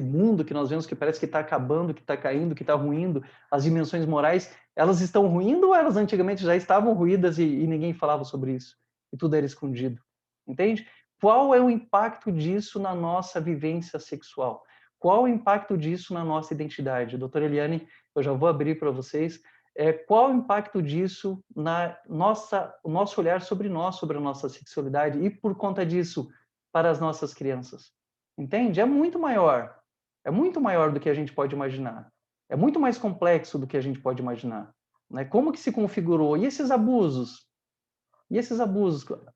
mundo que nós vemos que parece que está acabando, que está caindo, que está ruindo, as dimensões morais, elas estão ruindo ou elas antigamente já estavam ruídas e ninguém falava sobre isso? E tudo era escondido. Entende? Qual é o impacto disso na nossa vivência sexual? Qual o impacto disso na nossa identidade? Doutora Eliane, eu já vou abrir para vocês. Qual o impacto disso na o nosso olhar sobre nós, sobre a nossa sexualidade e, por conta disso, para as nossas crianças? Entende? É muito maior do que a gente pode imaginar. É muito mais complexo do que a gente pode imaginar. Né? Como que se configurou? E esses abusos?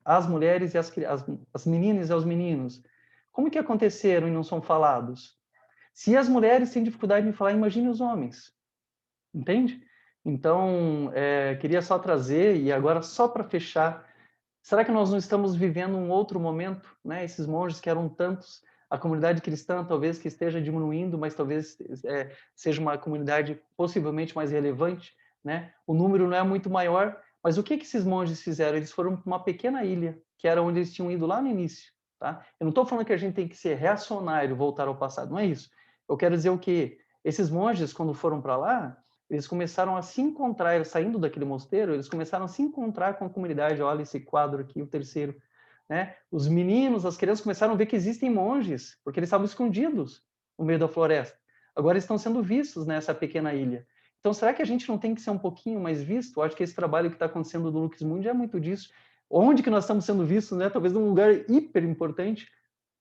Às mulheres e as meninas e aos meninos? Como que aconteceram e não são falados? Se as mulheres têm dificuldade em falar, imagine os homens. Entende? Então, queria só trazer, e agora só para fechar, será que nós não estamos vivendo um outro momento? Né? Esses monges que eram tantos, a comunidade cristã talvez que esteja diminuindo, mas talvez seja uma comunidade possivelmente mais relevante. Né? O número não é muito maior, mas o que esses monges fizeram? Eles foram para uma pequena ilha, que era onde eles tinham ido lá no início. Tá? Eu não estou falando que a gente tem que ser reacionário, voltar ao passado, não é isso. Eu quero dizer o quê? Esses monges, quando foram para lá, eles começaram a se encontrar, saindo daquele mosteiro, eles começaram a se encontrar com a comunidade. Olha esse quadro aqui, o terceiro. Né? Os meninos, as crianças começaram a ver que existem monges, porque eles estavam escondidos no meio da floresta. Agora estão sendo vistos nessa pequena ilha. Então, será que a gente não tem que ser um pouquinho mais visto? Eu acho que esse trabalho que está acontecendo no Lux Mundi é muito disso. Onde que nós estamos sendo vistos? Né? Talvez num lugar hiper importante,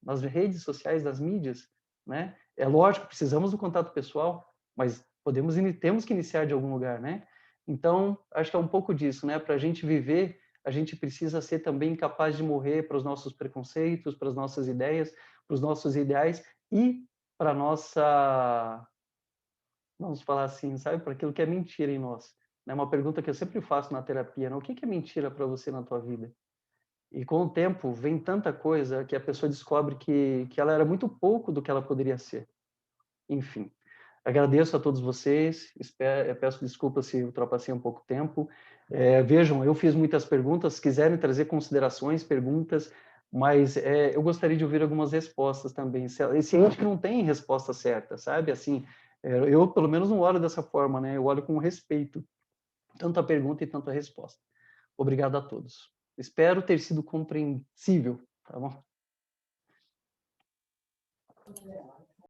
nas redes sociais, das mídias. Né? É lógico, precisamos do contato pessoal, mas temos que iniciar de algum lugar, né? Então, acho que é um pouco disso, né? Para a gente viver, a gente precisa ser também capaz de morrer para os nossos preconceitos, para as nossas ideias, para os nossos ideais e para a nossa, vamos falar assim, sabe? Para aquilo que é mentira em nós. É uma pergunta que eu sempre faço na terapia, né? O que é mentira para você na tua vida? E com o tempo vem tanta coisa que a pessoa descobre que ela era muito pouco do que ela poderia ser. Enfim. Agradeço a todos vocês, peço desculpas se ultrapassei um pouco o tempo. Vejam, eu fiz muitas perguntas, se quiserem trazer considerações, perguntas, mas eu gostaria de ouvir algumas respostas também. Ciente que não tem resposta certa, sabe? Assim, eu pelo menos não olho dessa forma, né? Eu olho com respeito, tanto a pergunta e tanto a resposta. Obrigado a todos. Espero ter sido compreensível, tá bom?